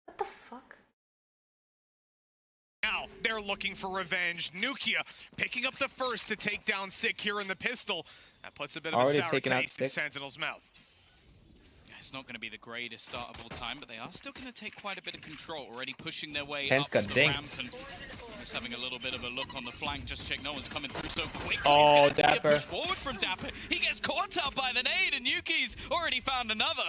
What the fuck? Now they're looking for revenge. Nukia picking up the first to take down Sick here in the pistol. That puts a bit of a sour taste in Sentinel's mouth. It's not going to be the greatest start of all time, but they are still going to take quite a bit of control, already pushing their way Ken's up got the dinked. ramp and just having a little bit of a look on the flank. Just check no one's coming through so quickly. Oh, Dapper. Dapper. Push forward from Dapper. He gets caught out by the nade, and Yuki's already found another.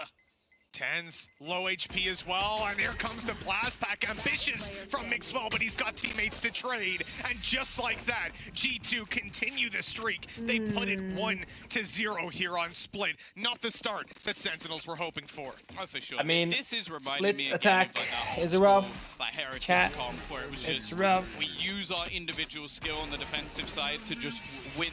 Tens, low HP as well, and here comes the blast pack. Ambitious from Mixwell, but he's got teammates to trade. And just like that, G2 continue the streak. They put it 1-0 here on Split. Not the start that Sentinels were hoping for. Oh, for sure. I mean, this is reminding me Split again attack of like that is old rough. school, like Heritage Chat, comp, where it was it's just rough. we use our individual skill on the defensive side to just win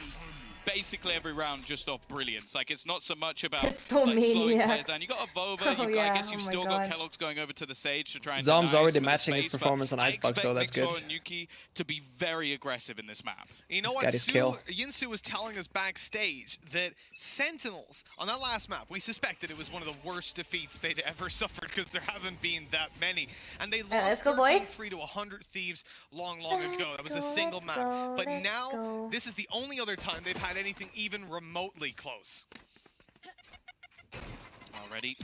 basically every round just off brilliance. Like, it's not so much about like, slowing players down. You got a Vova, I guess you've still got Kellogg's going over to the Sage to try and Zom's deny already some of the matching his space, performance on Icebox, so that's good. Mixwell and Yuki to be very aggressive in this map. You know what, Yinsu was telling us backstage that Sentinels, on that last map, we suspected it was one of the worst defeats they'd ever suffered because there haven't been that many. And they lost 13-3 to 100 Thieves long ago. That was a single map. But now, this is the only other time they've had anything even remotely close. Already.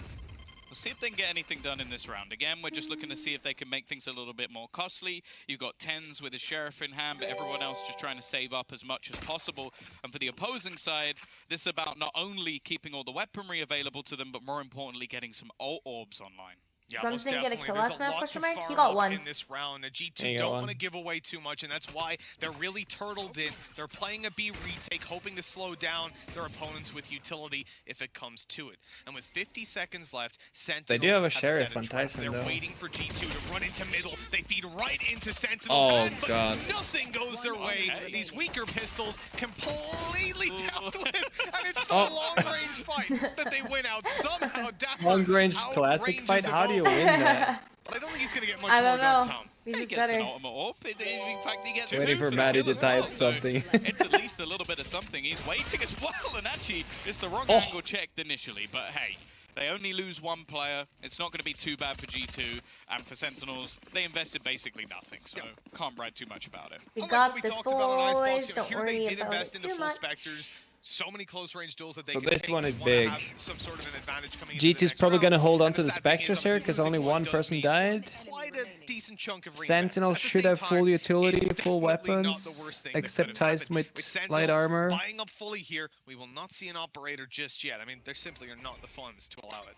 We'll see if they can get anything done in this round. Again, we're just looking to see if they can make things a little bit more costly. You've got Tens with a Sheriff in hand, but everyone else just trying to save up as much as possible. And for the opposing side, this is about not only keeping all the weaponry available to them, but more importantly, getting some ult orbs online. Yeah, Something didn't get a kill last map, question mark? He got got one. In this round, G2 don't want to give away too much, and that's why they're really turtled in. They're playing a B retake, hoping to slow down their opponents with utility if it comes to it. And with 50 seconds left, Sentinels they do have a Sheriff on Tyson, They're though. waiting for G2 to run into middle. They feed right into Sentinels' head, but nothing goes their way. These weaker pistols completely dealt with, and it's the long-range fight that they win out somehow. Long-range classic fight? How do you win that? I don't think he's going to get much I don't more know. done, Tom. He's just He gets better. an ultimate orb. In fact, he gets Waiting two for the Maddie kill to as well, type so something. It's at least a little bit of something. He's waiting as well, and actually, it's the wrong angle checked initially. But hey, they only lose one player. It's not going to be too bad for G2. And for Sentinels, they invested basically nothing, so can't brag too much about it. We Unlike got what we this, talked about on boys. Icebox, Don't here worry they did about invest it into too full much. Spectres. So many close range duels that they So can this take. one is They big. wanna have some sort of an advantage coming into the G2's next probably round. going to hold on And to the sad thing is, Spectres here because only losing one does person mean died. Quite a decent chunk of reinvest. Sentinels At the should same have time, full utility, it's full definitely not weapons, the worst thing that except could have happened. Tyson with Sentinels light armor. buying up fully here, we will not see an operator just yet. I mean, there simply are not the funds to allow it.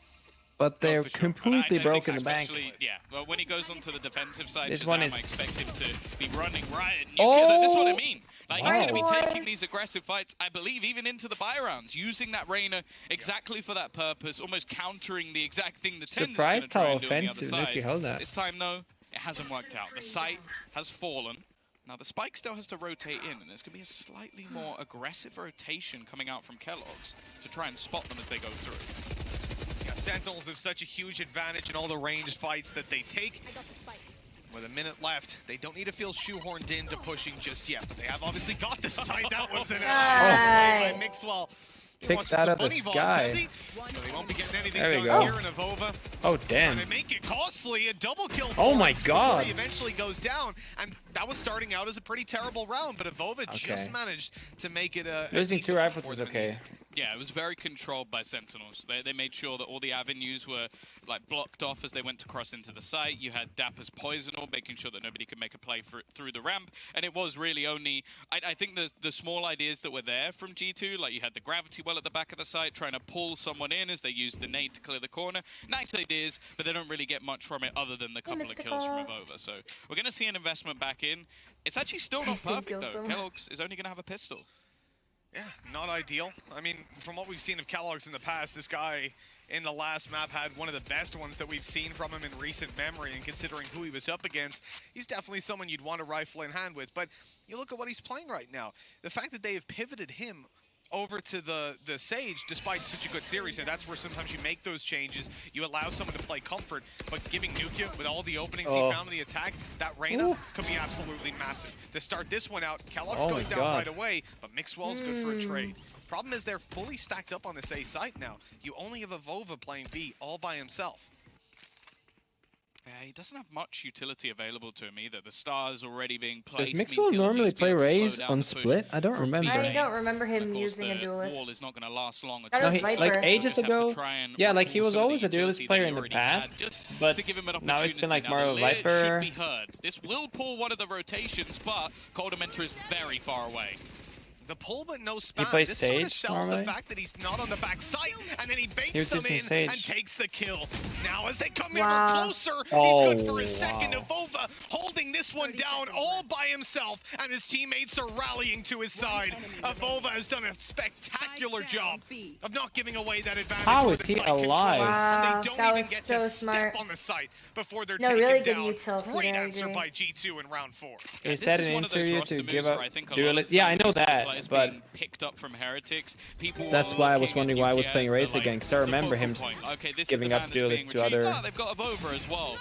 But they're For sure. completely But I broken think the bank. especially- Yeah, well, when he goes onto the defensive side, This Shazam, one is- I expect him to be running right at Oh! Nuclear. This is what I mean. Like, he's going to be Wow. taking these aggressive fights, I believe, even into the buy rounds, using that Reyna exactly for that purpose, almost countering the exact thing the Tens is going to Surprised try how and do on the other offensive side. Nuki held that. This time, though, it hasn't worked out. The site has fallen. Now, the spike still has to rotate in, and there's going to be a slightly more aggressive rotation coming out from Kellogg's to try and spot them as they go through. Yeah, Sentinels have such a huge advantage in all the ranged fights that they take. With a minute left, they don't need to feel shoehorned into pushing just yet, but they have obviously got this side. That was an play by Mixwell. Picked that out of the sky. So they won't be getting anything There we done go. here in Avova. Oh, damn. And they make it costly, a double kill. Oh my God. Before he eventually goes down, and that was starting out as a pretty terrible round, but Avova just managed to make it a Losing two decent rifles fourth is okay. minute. Yeah, it was very controlled by Sentinels. They made sure that all the avenues were like blocked off as they went to cross into the site. You had Dapper's poison orb, making sure that nobody could make a play through the ramp. And it was really only, I think the small ideas that were there from G2, like you had the gravity well at the back of the site, trying to pull someone in as they used the nade to clear the corner. Nice ideas, but they don't really get much from it other than the couple of kills from Avova. So we're going to see an investment back in. It's actually still not perfect, though. Kellogg's is only going to have a pistol. Yeah, not ideal. I mean, from what we've seen of Kellogg's in the past, this guy in the last map had one of the best ones that we've seen from him in recent memory, and considering who he was up against, he's definitely someone you'd want a rifle in hand with. But you look at what he's playing right now. The fact that they have pivoted him over to the Sage, despite such a good series, and that's where sometimes you make those changes. You allow someone to play comfort, but giving Nukia with all the openings he found in the attack, that Reyna could be absolutely massive. To start this one out, Kellogg's goes down right away, but Mixwell's good for a trade. Problem is they're fully stacked up on this A site now. You only have Avova playing B all by himself. He doesn't have much utility available to him either. The star's already being placed. Does means Mixwell he'll at normally least be play able to slow Raze down on the push split? I don't from remember. I B-main. don't remember Of him course, using a the duelist. wall is not going to last long at That all. was No, Viper. like We'll ages just have to ago. try and Yeah, like he recall was some of always the a duelist utility that player he in the already had, past, just but to give him an now it's been opportunity. like more Now, of a the lit Viper. should be heard. This will pull one of the rotations, but Cold Dementor is very far away. The pull but no spam. plays This sort of Sage sells normally. the fact that he's not on the back site, and then he He baits was them using in Sage. and takes the kill. Now as they come Wow. ever closer, Oh, he's good for a second. wow. Avova holding this one down all by himself, and his teammates are rallying to his side. Avova has done a spectacular job of not giving away that advantage. How or is the he site control, alive? Wow, and they don't that even was get so to smart. step on the site before they're No, taken really good down. util, Great Kyedae, I answer agree. by G2 in round 4. He This said is in an one of those interview roster to moves give where up I think a lot duelist. of the Yeah, I time know these that, players but being picked up from Heretics. People that's were why I was looking at wondering why I was Nuki playing as Raze the, again, 'cause I the remember him focal point. Okay, this giving is up the van that's duelists being to retrieved. other- Ah, they've got Avova as well.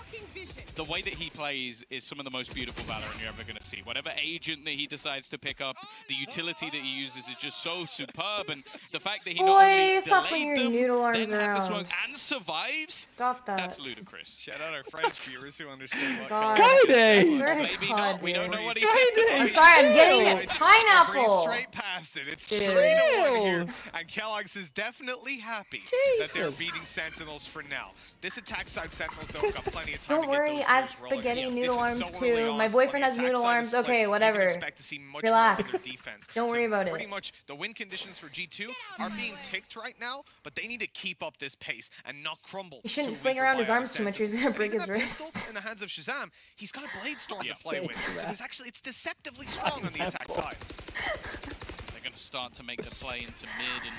The way that he plays is some of the most beautiful Valorant you're ever going to see. Whatever agent that he decides to pick up, the utility that he uses is just so superb, and the fact that he not Boy, only stop flinging delayed your them, noodle arms then had the around. smoke and survives, Stop that. that's ludicrous. Shout out our French viewers who understand what God. Kyedae! I swear to Maybe God, not. We dude. don't know what he Kyedae! I'm sorry, I'm getting Breeze pineapple. straight past it. It's Dude. 3-1 Ew. here, and Kellogg's is definitely happy that they're Jesus. beating Sentinels for now. This attack side Sentinels though got plenty of time Don't to get worry, those I have kills rolling. spaghetti This noodle is arms so early too. on My on boyfriend the has attack noodle side of arms. split. Okay, You can whatever. expect to see much Relax. more of their defense. Don't worry about Pretty it. much the win conditions for G2 are being ticked right now, but they need to keep up this pace and not crumble. He shouldn't to a fling weaker around his biome arms too much or he's gonna Sentinels. break And his even that pistol wrist. in the hands of Shazam, he's got a Blade Storm Yeah. to play with. So there's actually, it's deceptively strong on the attack side. They're going to start to make the play into mid and...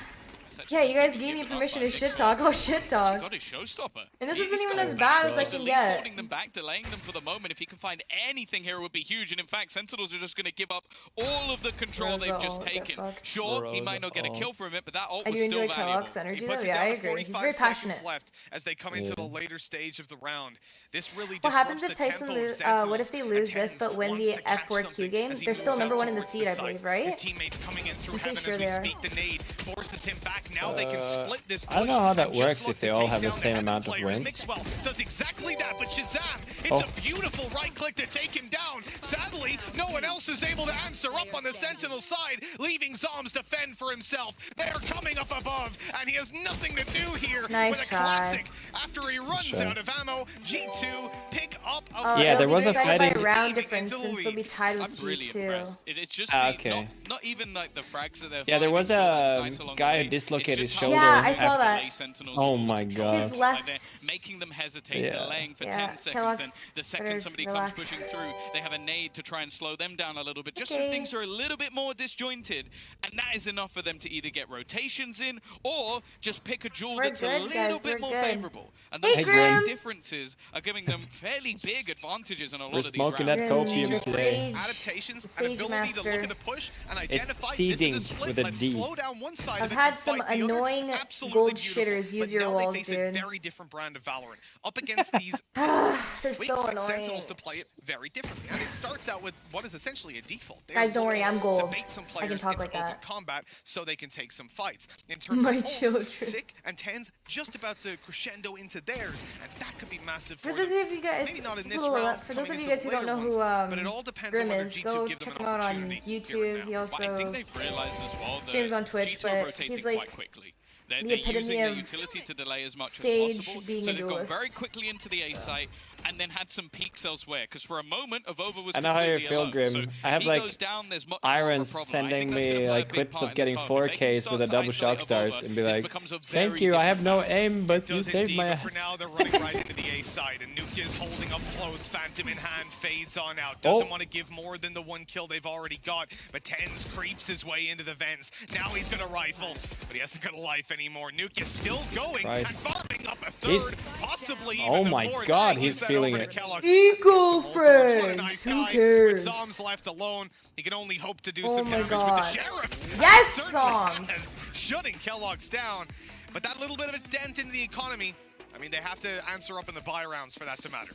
Yeah, you guys gave me permission to shit talk. Oh, shit talk. Got his showstopper. And this He's isn't even got as it bad back. as I He's can at least get. holding them back, delaying them for the moment. If he can find anything here, it would be huge. And in fact, Sentinels are just going to give up all of the control Rosa they've just ult, get taken. fucked. Sure, he might not get a Rosa kill from it, but that ult I was do still enjoy valuable. Kellogg's He energy though. puts it Yeah, I down to agree. He's 45 very seconds passionate. left as they come into the Yeah. later stage of the round. This really What happens disrupts if the Tyson tempo of lose? Sentinels, What if they and lose this Tens but win wants the to catch F4Q something game? as he They're still moves number out one in the towards seed, I site. believe, right? His teammates coming in through I'm pretty heaven sure as we they are. speak. The nade forces him back. Now they can split this push. I don't know how that and just works look if they to all take have the down same Heaven amount of players. wins. Mixwell does exactly that, but Shazam, it's Oh. a beautiful right click to take him down. Sadly, no one else is able to answer up on the Sentinel side, leaving Zoms to fend for himself. They are coming up above, and he has nothing to do here Nice with a try. classic. After he runs Sure. out of ammo, G2 pick up a Yeah, it'll there be was a decided fighting- by round into difference the since they'll be lead. tied I'm with really G2. impressed. It's just Okay. not even like the frags that they're Yeah, there finding, was I'm sure that's a nice along guy the who way. dislocated It's his just shoulder. how Yeah, I they saw delay that. Sentinels Oh all the my control. God. His Like, left- they're making them hesitate, Yeah. delaying for Yeah, 10 seconds. Kellogg's Then the better second somebody relax. comes pushing through, they have a nade to try and slow them down a little bit, just so Okay. things are a little bit more disjointed. And that is enough for them to either get rotations in or just pick a duel We're that's a good, little guys, bit we're more good. favorable. And Hey, those Grim. slight differences are giving them fairly big advantages in a lot We're of these smoking rounds. that Grim, copium the today. Sage- adaptations the and Sage ability to Master. look at the push and identify this is seeding a split. with a Let's D. slow down one side I've of it had and some fight the other. annoying Absolutely gold beautiful. shitters use But your now walls, they face dude. a very different brand of Valorant up against these pistols. They're We so expect annoying. Sentinels to play it very differently, and it starts out with what is essentially a default. They Guys, are don't worry, I'm looking gold. to bait some I can players talk into like open that. combat so they can take some fights. In terms My of ults, children. Sick and Tens just about to crescendo into theirs, and that could be massive For for those them. of you guys, Maybe not in this little, round, for those of coming you into guys the who don't know later who ones, but it all depends on Grim whether is, G2 go give them check an him out on opportunity here and YouTube. now. He But I think also they've realized as well that streams on Twitch, G2 but are rotating he's like quite quickly. They're epitome using their of utility to delay as much Sage as possible. being So a they've gone duelist. very quickly into the A site and then had some peaks elsewhere. Because for a moment, Avova was I know how you completely feel, alone. Grim. So I if have, he like, goes down, there's much more of a Irons problem. I sending think that's gonna me play a like big clips part of in getting this half. If they can 4Ks start with a to double isolate shock dart Avova, and be this like, becomes a thank very you, I have different no aim, but you Does saved indeed, my but for ass. now they're running right into the A side, and Nuke is holding up close. Phantom in hand, fades on out. Doesn't want to give more than the one kill they've already got, but Tens creeps his way into the vents. Now he's gonna rifle, but he hasn't got a life anymore. Nuke is still going Christ. and farming up a third, He's- possibly Oh even my the fourth. God, He he's gives that feeling over it. to Kellogg's. Eco Gets some ultimate. What a friends. nice Who guy. cares? With Zoms left alone, he can only hope to do Oh some my damage God. with the Sheriff. Yes, Certainly Zoms. has, shutting Kellogg's down. But that little bit of a dent into the economy, I mean, they have to answer up in the buy rounds for that to matter.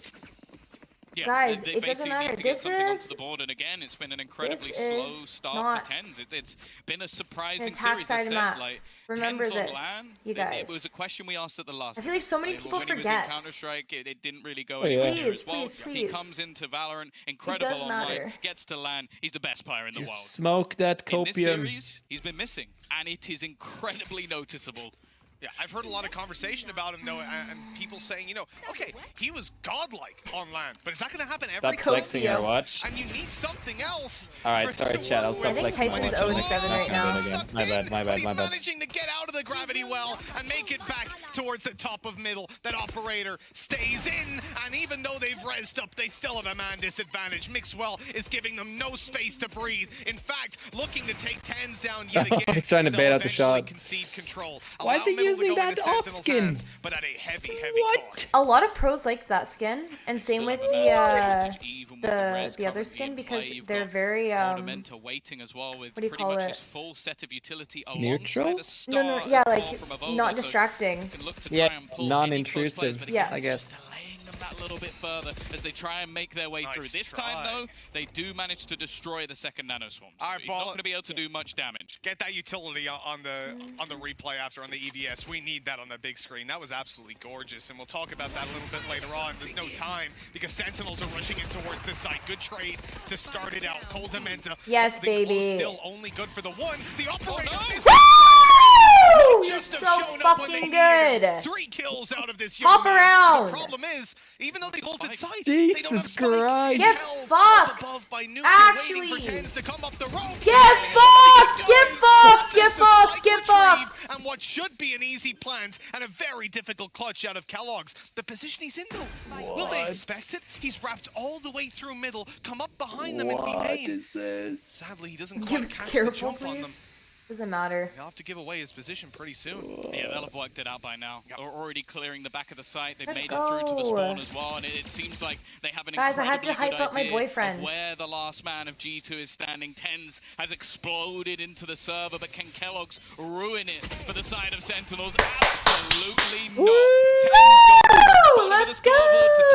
Yeah, Guys, they it doesn't basically matter. need to get This something onto is the board, and again, it's been an incredibly this slow is start not for TenZ. It's been a an surprising attack series. side I of said, map. like, Remember TenZ on this, LAN, you it guys. was a question we asked at the last. I feel like so many time. people when he was forget. in Counter-Strike, it didn't really go Oh, yeah. anywhere near Please, as well. please, He please. comes into Valorant, incredible does online, matter. gets to LAN. He's the best player in the Just world. smoke that In this copium. series, he's been missing, and it is incredibly noticeable. Yeah, I've heard a lot of conversation about him though, and people saying, you know, okay, he was godlike on LAN, but is that going to happen every Stop time? flexing our watch. And you need something else. Alright, for sorry, chat. I'll someone stop I think flexing my Tyson's watch. 0-7 right now. Sucked My bad, in, my but bad, he's my bad. managing to get out of the gravity well and make it back towards the top of middle. That operator stays in, and even though they've rezzed up, they still have a man disadvantage. Mixwell is giving them no space to breathe. In fact, looking to take TenZ down yet again. He's trying to bait They'll out the eventually shot. concede control. Why is he Allow middle to using go that into off Sentinels' skin? hands, but at a heavy What? cost. A lot of pros like that skin, and same Still with have an the advantage even with res the other currently skin in because play. You've they're got very Fundamenta waiting as well with what do you pretty call much it? his full set of utility Neutral? alongside a star no, as yeah, well like from Avova, not so distracting. you can look to Yeah, try and pull non-intrusive, any close plays, but Yeah. again, I it's guess. just delaying them that little bit further as they try and make their way Nice through. This try. time though, they do manage to destroy the second nano swarm. So Alright, he's not ball- going to be able to do much damage. Get that utility on the replay after on the EVS. We need that on the big screen. That was absolutely gorgeous, and we'll talk about that a little bit later on. There's no time because Sentinels are rushing in towards this side. Good trade to start it out. Kyedae Yes, baby. Still only good for the one. The operator no. is Woo! You're just have so shown up when they fucking needed it. good. 3 kills out of this Hop young man. around. The problem is, even though they ulted side, they don't have Jesus spike. Christ. It's Get held fucked. up above by Nuke, Actually. waiting for TenZ to come up the rope. Get fucked! Get fucked! Get That's the fucked! spike Get retrieve, fucked! And what should be an easy plant and a very difficult clutch out of Kellogg's. The position he's in though, will they What? expect it? He's wrapped all the way through middle, come up behind them and be What main. is this? Sadly, he doesn't Give quite catch the careful, jump on them. please. Doesn't matter. He'll have to give away his position pretty soon. Yeah, they'll have worked it out by now. Yep. They're already clearing the back of the site. They've Let's made it through to the spawn go. as well, and it seems like they have an Guys, I incredibly have to hype good up my idea boyfriend. of where the last man of G2 is standing. TenZ has exploded into the server, but can Kellogg's ruin it for the side of Sentinels? Absolutely not. Woo! Let's go!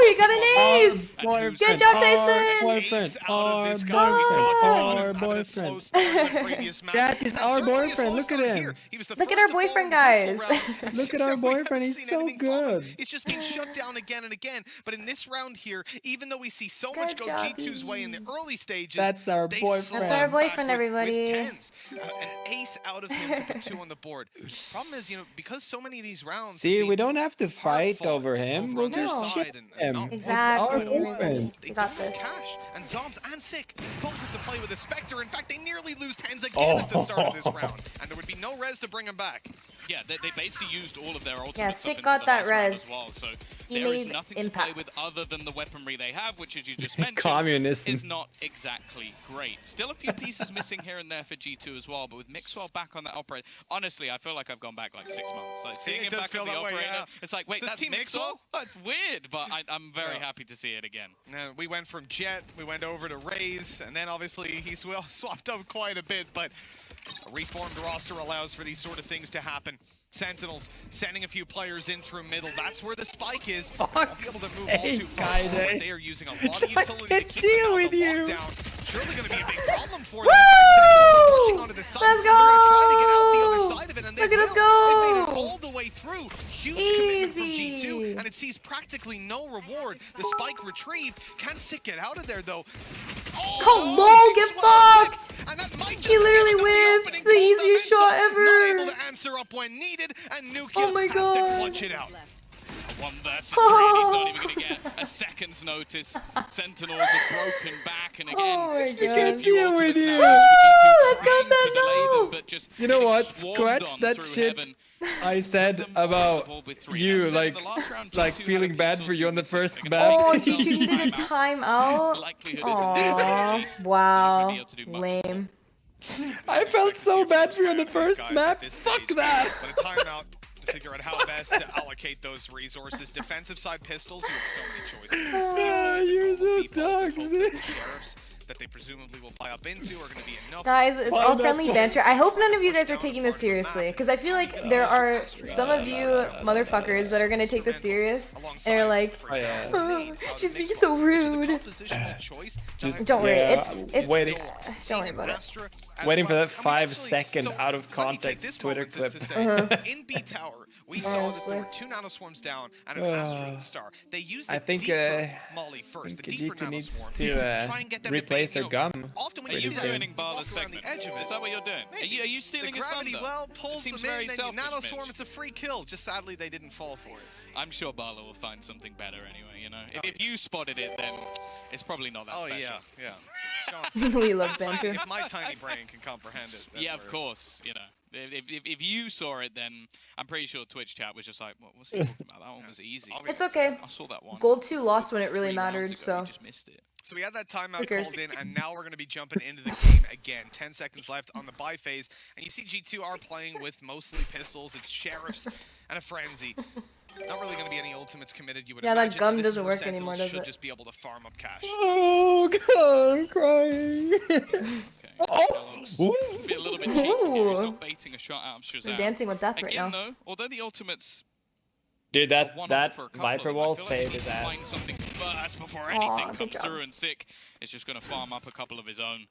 You got an ace! Good job, Tyson! Ace out of this guy. We talked about him having a slow start in the previous match. Jack is And our certainly a boyfriend. slow Look at start him. here. He was the Look at first our to fall in boyfriend, the pistol guys. round. And Look since at our then, we haven't boyfriend. He's seen so anything from him. good. It's just been shut down again and again. But in this round here, even though we see so much Good go job, G2's way in the early stages, That's our they boyfriend. slam That's our back boyfriend, with everybody. TenZ. An ace out of him to put 2 on the board. Problem is, you know, because so many of these rounds See, can we be don't have to fight hard-fought over him. over We'll on their just side ship and him. not It's Exactly. our boyfriend. They We got don't this. cash, and Zoms and Sick both have to play with a Spectre. In fact, they nearly lose TenZ again at the start of this round, and there would be no res to bring him back. Yeah, they basically used all of their ultimates Yeah, up Sick into got the that last round res. as well, so He there is made nothing to play with impact. other than the weaponry they have, which, as you just mentioned, Communism. is not exactly great. Still a few pieces missing here and there for G2 as well, but with Mixwell back on that operator, honestly, I feel like I've gone back like 6 months. Like seeing It him does back feel on the that way, operator, yeah. it's like, wait, Does that's Team Mixwell? Mixwell? That's weird, but I'm very Yeah. happy to see it again. We went from Jet, we went over to Raze, and then obviously he's well swapped up quite a bit, but a reformed roster allows for these sort of things to happen. Sentinels sending a few players in through middle. That's where the spike is. Won't be able to move all too far Kyedae. forward. They are using a lot of utility to can't keep deal them out with of the you. lockdown. Surely going to be a big problem for them. In fact, Sentinels are rushing onto the side. Let's They're going to try to get out the go. other side of it, and they Look at us will. They made it go. all the way through. Huge commitment from Easy. G2, and it sees practically no reward. The spike retrieved. Can Sick get out of there, though? Oh, lol, get fucked! And that might just He literally give them whiffed opening the easiest Fundamenta, shot Not ever. able to answer up when needed, and Nuke Oh my has to God. clutch it out. 1 versus 3, and he's not even going to get a second's notice. Sentinels have broken back, and again, Oh my there's been a God. few Deal with ultimates you. now for G2 Let's go, trying to delay them, Sentinels. but just You know getting what? swarmed Scratch on that through shit heaven. I said Them about possible with 3. you, I said in like the last round, like G2 had feeling a bad piece for or you on two the missing. first They're map. gonna Oh, take themselves G2 needed a timeout. timeout. The likelihood is Aww, in this case, wow, be able to do much lame. I felt so bad for you on the Guys first at map. this Fuck stage. that. But a timeout to figure out how best to allocate those resources. Defensive side pistols, you have so many choices. You're so Default to hope that toxic. the Sheriffs that they presumably will buy up into are going to be enough. Guys, it's all friendly banter. I hope none of you guys are taking this seriously, because I feel like there are some of you motherfuckers that are gonna take this serious and are like, oh, she's being so rude. Just Don't worry, it's waiting, don't worry about it. waiting for that 5-second out of context Twitter clip. In B Tower, we saw that there were 2 nanoswarms down and an Asteroid Star. They used the I think deeper Molly first, the deeper G2 needs nanoswarm, to try and get them to replace pay, their gum. Often when Are you you do ruining that, Barla's walk around segment? the edge of it. Is that what you're doing? Are you stealing The his gravity thunder? well pulls Seems them very in, and selfish, nanoswarm, Mitch. it's a free kill. Just sadly, they didn't fall for it. I'm sure Barla will find something better anyway, you know? If you spotted it, then it's probably not that special. Yeah. We love banter. If my tiny brain can comprehend it. then Yeah, of we're- course, you know. If you saw it, then I'm pretty sure Twitch chat was just like, what's he talking about? That one was easy. It's okay. I saw that one. Gold 2 lost when it really 3 rounds mattered, ago, so. you just missed it. So we had that timeout Who cares? called in, and now we're going to be jumping into the game again. 10 seconds left on the buy phase, and you see G2 are playing with mostly pistols. It's Sheriffs and a Frenzy. Not really going to be any ultimates committed. You would Yeah, that imagine. gum This is doesn't where work Sentinels anymore, does should it? just be able to farm up cash. Oh god, I'm crying. Okay. Be a little bit cheeky here. He's not baiting a shot out of Shazam. We're dancing with death right Again, now. though, although the ultimates Dude, are that one-off for a couple Viper of them, wall I feel like he saved needs his to find ass. something first before Aw, anything good comes job. through, and Sick is just going to farm up a couple of his own,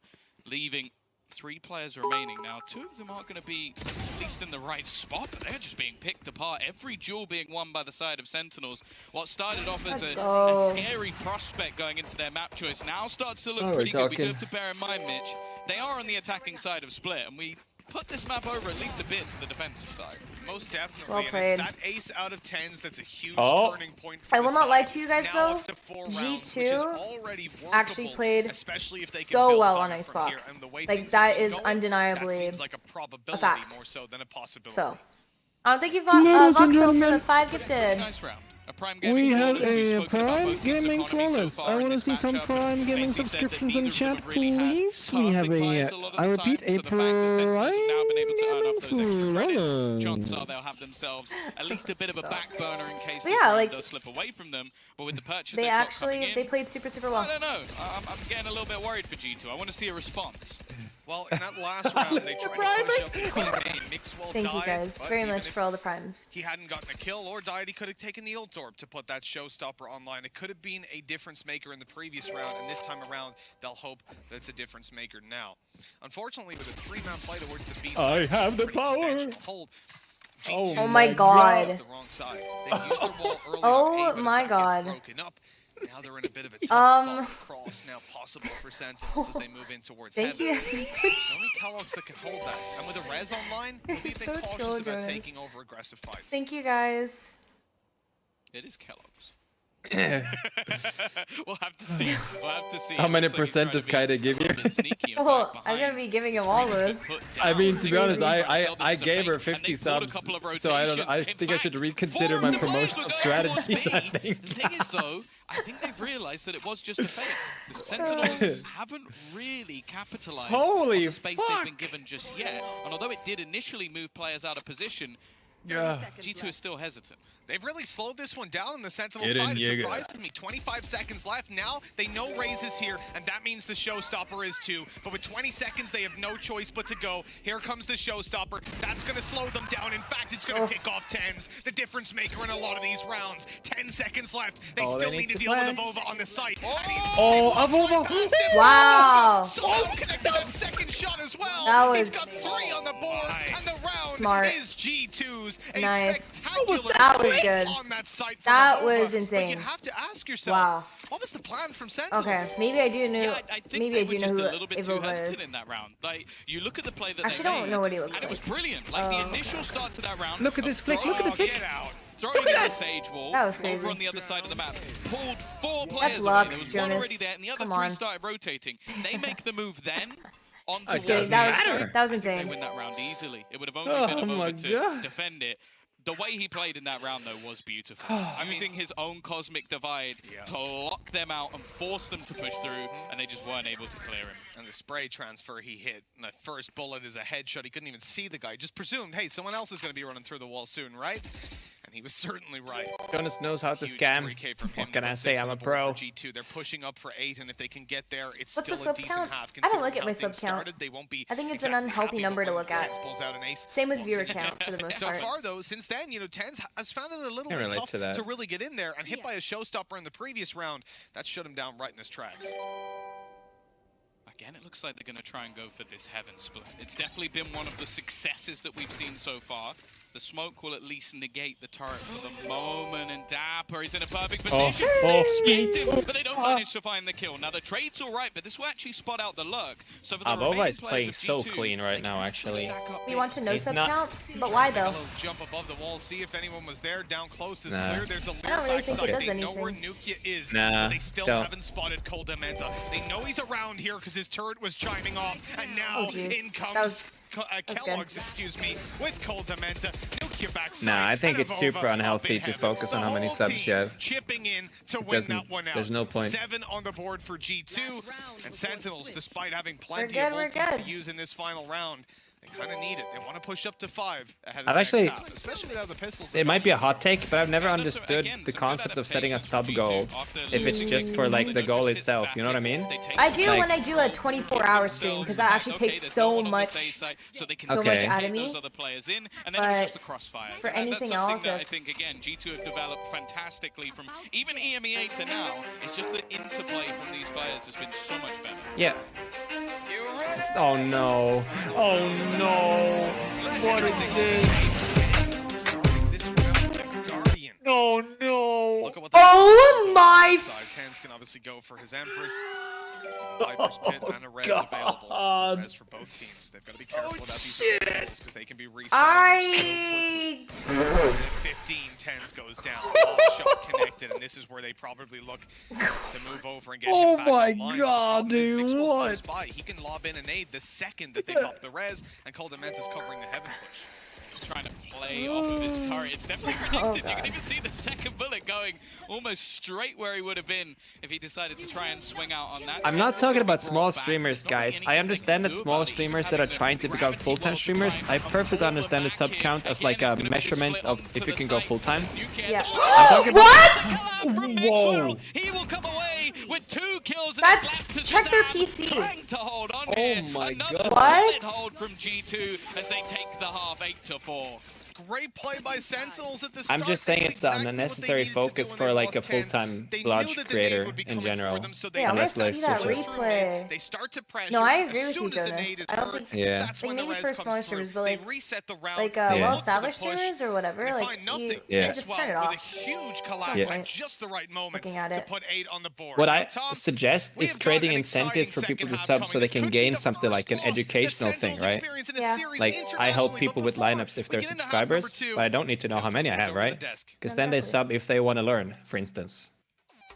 leaving 3 players remaining now. 2 of them aren't going to be at least in the right spot, but they're just being picked apart. Every duel being won by the side of Sentinels. What started off as Let's a go. scary prospect going into their map choice now starts to look Oh, we're pretty good. We do talking. have to bear in mind, Mitch, they are on the attacking side of Split, and we put this map over at least a bit to the defensive side. Most definitely. Well and played. it's that ace out of 10s that's a huge Oh. turning point for I the will not side. lie to you guys, Now though. up to 4 rounds, G2 which is already actually workable, played especially if they can so build well on on it from here. Icebox. And the way Like, things that have been is going, undeniably that seems like a probability fact. more so than a possibility. So, thank you, Ladies and Voxel, for gentlemen, the 5 gifted. Nice round. A Prime We Gaming have Flawless. We've a spoken about Prime both teams' Gaming economy so Flawless. far I in want to this see some matchup, Prime and Gaming basically said that subscriptions in neither of them chat, have really had please. We have perfect a, buys a lot of I the repeat, time, a so the fact that Sentinels have now been able to earn up those extra Prime credits, Gaming chances are they'll have themselves at least a bit of a back burner in case But this yeah, round like, does slip away from them. But with the purchase They they've got coming actually, in, they played super, super I well. don't know. I'm getting a little bit worried for G2. I want to see a response. Well, in that last round, they tried to push up the quick game. Mixwell Thank died, you guys but very even much if for all the primes. he hadn't gotten a kill or died, he could have taken the ult orb to put that showstopper online. It could have been a difference maker in the previous round, and this time around, they'll hope that it's a difference maker now. Unfortunately, with a 3-man play towards the B side, I have the pretty power. conventional hold. G2 Oh my god. the wrong side. They used their wall early Oh on A, but as my that god. gets broken up, now they're in a bit of a tough spot. Cross now possible for Sentinels as they move in towards Thank heaven. you. Only Kellogg's that can hold that. And with a res online, we'll be a bit So cautious chill, about Jonas. taking over aggressive fights. Thank you guys. It is Kellogg's. We'll have to see. We'll have to see. How It many looks like he's percent trying does to be a Kyedae give you? little bit sneaky and Oh, back I'm gonna behind. be giving him all Screen's those. been put I down. mean, to be honest, Significantly I myself, this is a gave her fake, and 50 they pulled a subs, couple of so I rotations. In think I should fact, reconsider 4 my of the players promotional were going towards strategies. I B. think. The thing is, though, I think they've realised that it was just a fake. The Sentinels haven't really capitalised on Holy the space fuck! they've been given just yet. And although it did initially move players out of position, Yeah. G2 is still hesitant. They've really slowed this one down on the Sentinel Get in, side. It Jaeger. surprises me. 25 seconds left. Now they know Raze is here, and that means the showstopper is too. But with 20 seconds, they have no choice but to go. Here comes the showstopper. That's going to slow them down. In fact, it's going to pick off 10s. The difference maker in a lot of these rounds. 10 seconds left. They Oh, still they need need to to deal with the flash. Vova on the site. Oh, Avova! Wow. So connected that second shot as well. That He's was got 3 on the board, and the round smart. is G2's. A Nice. spectacular That was play good. on that site from That Avova. was But insane. you have to ask yourself, Wow. what was the plan from Sentinels? Okay, maybe I do know. Yeah, I think Maybe they I were do know just who a little bit too Avova hesitant is. in that round. Like, you look at the play that Actually, they I don't made, know what he looks and it was like. brilliant. Like, the initial start to that round. Look at of this flick, look at the throwing- flick. Get out. Throwing in the Sage Wall That was over crazy. on the other side of the map. Pulled 4 players luck, away. There was Jonas. one already there, and the other Come 3 on. started rotating. They make the move then onto It Just one kidding. doesn't That was matter. that was They insane. win that round easily. It would have only Oh been a my moment to God. defend it. The way he played in that round, though, was beautiful. Using his own cosmic divide to lock them out and force them to push through, and they just weren't able to clear him. And the spray transfer he hit, and the first bullet is a headshot. He couldn't even see the guy. Just presumed, hey, someone else is going to be running through the wall soon, right? And And he was certainly right. Jonas knows how to Huge scam. 3K from him What can to I put say? 6 on I'm a the board pro. for G2. They're pushing up for 8, and if they can get there, it's What's the still a sub decent count? half. I don't look considering at how my things sub count. started. They won't be I think it's an exactly unhealthy happy, number but to when look at. Tens pulls out an ace, Same with viewer count for the most so part. far, though, since then, you know, Tens has found it a little Can't bit relate tough to that. to really get in there, and hit by a showstopper in the previous round. That shut him down right in his tracks. Again, it looks like they're going to try and go for this heaven split. It's definitely been one of the successes that we've seen so far. The smoke will at least negate the turret for the moment, and Dapper is in a perfect position. They expect him, but they don't manage to find the kill. Now, the trade's all right, but this will actually spot out the lurk. So for the Avova is remaining playing players so of G2, clean right now, actually. We want to know He's sub not- count, but why A though? little jump above the wall, see if anyone was there. Down close is Nah. clear. There's a I don't lair really think backside. it does They know where anything. Nukia is, Nah, but they still don't. haven't spotted Kyedae. They know he's around here because his turret was chiming off, and now Oh, jeez. in comes That was Kellogg's, excuse me, with Kyedae. Nukia backside. Nah, I think and it's super Avova unhealthy up in to heaven. focus on The how many whole subs team you have. chipping in to win doesn't- that one out. there's no point. 7 on the board for G2, and Sentinels, despite having plenty good, of we're ultis to good. use in this final round, they kind of need it. They want to push up to 5 ahead of I've the actually- next half, especially without the pistols. It might be a hot take, but I've never Yeah, understood again, the some good concept of setting a adaptations sub from goal G2 after if it's just for like the goal itself, you know what I mean? I do Like- when I do a 24-hour stream, because that actually takes so much so they can so much okay. out of me, those other players in, and then it was just the but crossfire. for And anything that's something else, that I it's- think again G2 have developed fantastically from even EMEA to now. It's just the interplay from these players has been so much better. Yeah. Oh no. Oh no. What is this? This round, the Guardian. Oh no. Look at what they Oh my side. Tens can obviously go for his Empress. Viper's Pit and a res available. God. Res for both teams. They've got to be careful about these because they can be reset so I quickly. 15 Tens goes down. All shot connected, and this is where they probably look to move over and get Oh him back my online. God, The problem is dude, Mixwell's what? close by. He can lob in an aid the second that they pop the res, and Kyedae is covering the heaven push. Trying to play off of his turret. It's definitely predicted. You can even see the second bullet going almost straight where he would have been if he decided to try and swing out on that. I'm not talking about small streamers, guys. I understand that small streamers that are trying to become full-time streamers, I perfectly understand the sub count as like a measurement of if you can go full-time. Yeah. I'm talking about- What? Whoa. He will come away with 2 kills. That's- check their PC. Trying to hold on Oh here. my Another God. What? solid hold from G2 as they take the half 8-4. Great play by Sentinels at the start. I'm just They saying knew it's the exactly what they unnecessary needed to do focus when for they like a lost 10. full-time They knew large that the nade creator would be in coming for general. them, so they Yeah, I wanna Unless, like, see that super- replay. They start to pressure. No, I As agree with soon you, as the Jonas. nade is I don't heard, think- Yeah. that's when Like, the maybe res for comes smaller through. streamers, but, They like- reset the round. Like Yeah. well look for the established push. streamers or whatever, They like find nothing. Yeah. just turn it With a off. huge collab Yeah. at just the right moment Looking at to it. put 8 on the board. What Now, I Tom, suggest we is have got creating an incentives exciting for people to second half sub so coming. they This can could be gain the something like an first loss that educational thing, Sentinels right? experience in a Yeah. series Like, I help internationally, people but with before lineups if we they're get into half subscribers, number 2, but I don't need to know how many I have, over the right? desk. Because then they Exactly. sub if they want to learn, for instance.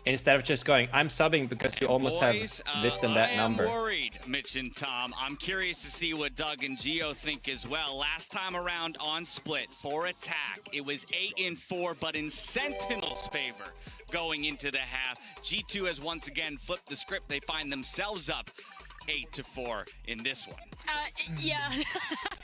Instead of just going, I'm subbing because you almost have Boys, this and that I am number. worried, Mitch and Tom. I'm curious to see what Doug and Gio think as well. Last time around on Split for attack, it was 8-4, but in Sentinels' favor going into the half. G2 has once again flipped the script. They find themselves up 8-4 in this one. Yeah,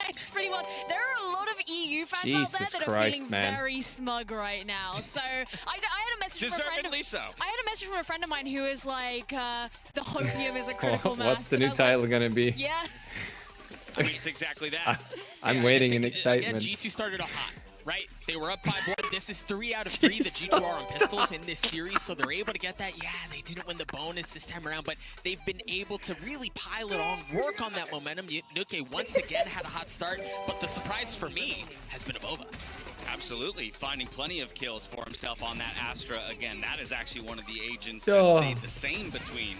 it's pretty much. There are a lot of EU fans Jesus out there that Christ, are feeling man. very smug right now. So I had a message from a friend. Deservedly so. I had a message from a friend of mine who is like, the hopium is a critical mass. What's the and new I was title like, gonna be? Yeah. I mean, it's exactly that. I'm Yeah, waiting I in just think, excitement. Again, G2 started off hot, right? They were up 5-1. This is 3 out of 3 that G2 are on pistols in this series, so they're able to get that. Yeah, they didn't win the bonus this time around, but they've been able to really pile it on, work on that momentum. Nuke once again had a hot start, but the surprise for me has been Avova. Absolutely, finding plenty of kills for himself on that Astra. Again, that is actually one of the agents Oh. that stayed the same between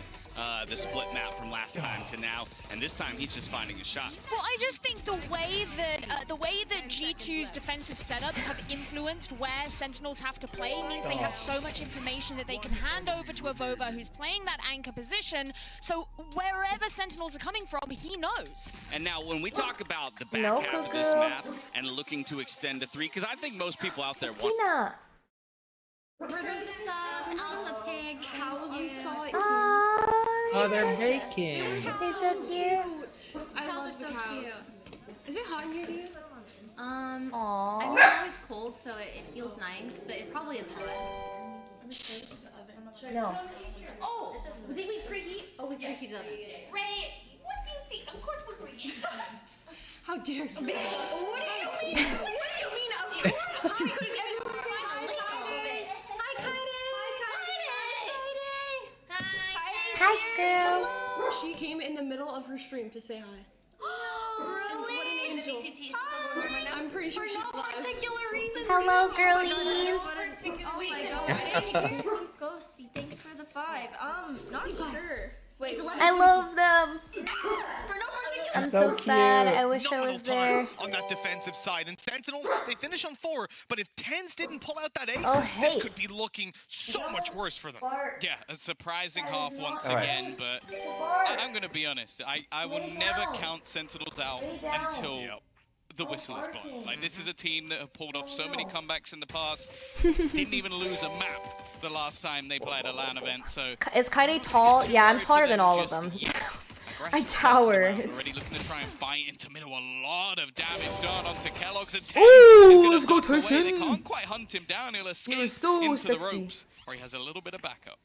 the split map from last time to now, and this time he's just finding his shots. Well, I just think the way that G2's defensive setups have influenced where Sentinels have to play means they have so much information that they can hand over to Avova, who's playing that anchor position. So wherever Sentinels are coming from, he knows. And now, when we talk about the back No, half of this Cuckoo. map and looking to extend to 3, because I think most people out there want Tina. Producer subs, Alpha Pig, Cowboy saw it. Oh, they're baking. He's so cute. I love the cows. Is it hot in here, dude? Aww. I know it's cold. cold, so it feels nice, but it probably is hot. No. Oh, did we preheat? Oh, we preheated it. Ray, what do you think? Of course we preheat. How dare you? What do you mean? What do you mean? Of course. I couldn't everyone say hi, Kyedae. Hi, Kyedae. Hi, girls. She came in the middle of her stream to say hi. Really? What an angel. I'm pretty sure she's For no live. particular reason. Hello, girlies. Ghosty, thanks for the 5. Not sure. Wait, I love them. For no particular I'm So so sad. cute. I wish I Phenomenal was there. time on that defensive side. And Sentinels, they finish on 4, but if Tens didn't pull out that ace, Oh, this hey. could be looking so much worse for them. Yeah, a surprising half once All right. again, but I'm going to be honest. I will never count Sentinels out until the whistle is blown. Like, this is a team that have pulled off so many comebacks in the past. Didn't even lose a map the last time they played a LAN event, so... Is Kyedae tall? Yeah, I'm taller than all of them. I tower. Already looking to try and fight into middle. A lot of damage done onto Kellogg's and Ooh, let's go Tyson. They can't quite hunt him down. He'll escape so into the sexy. ropes, or he has a little bit of backup.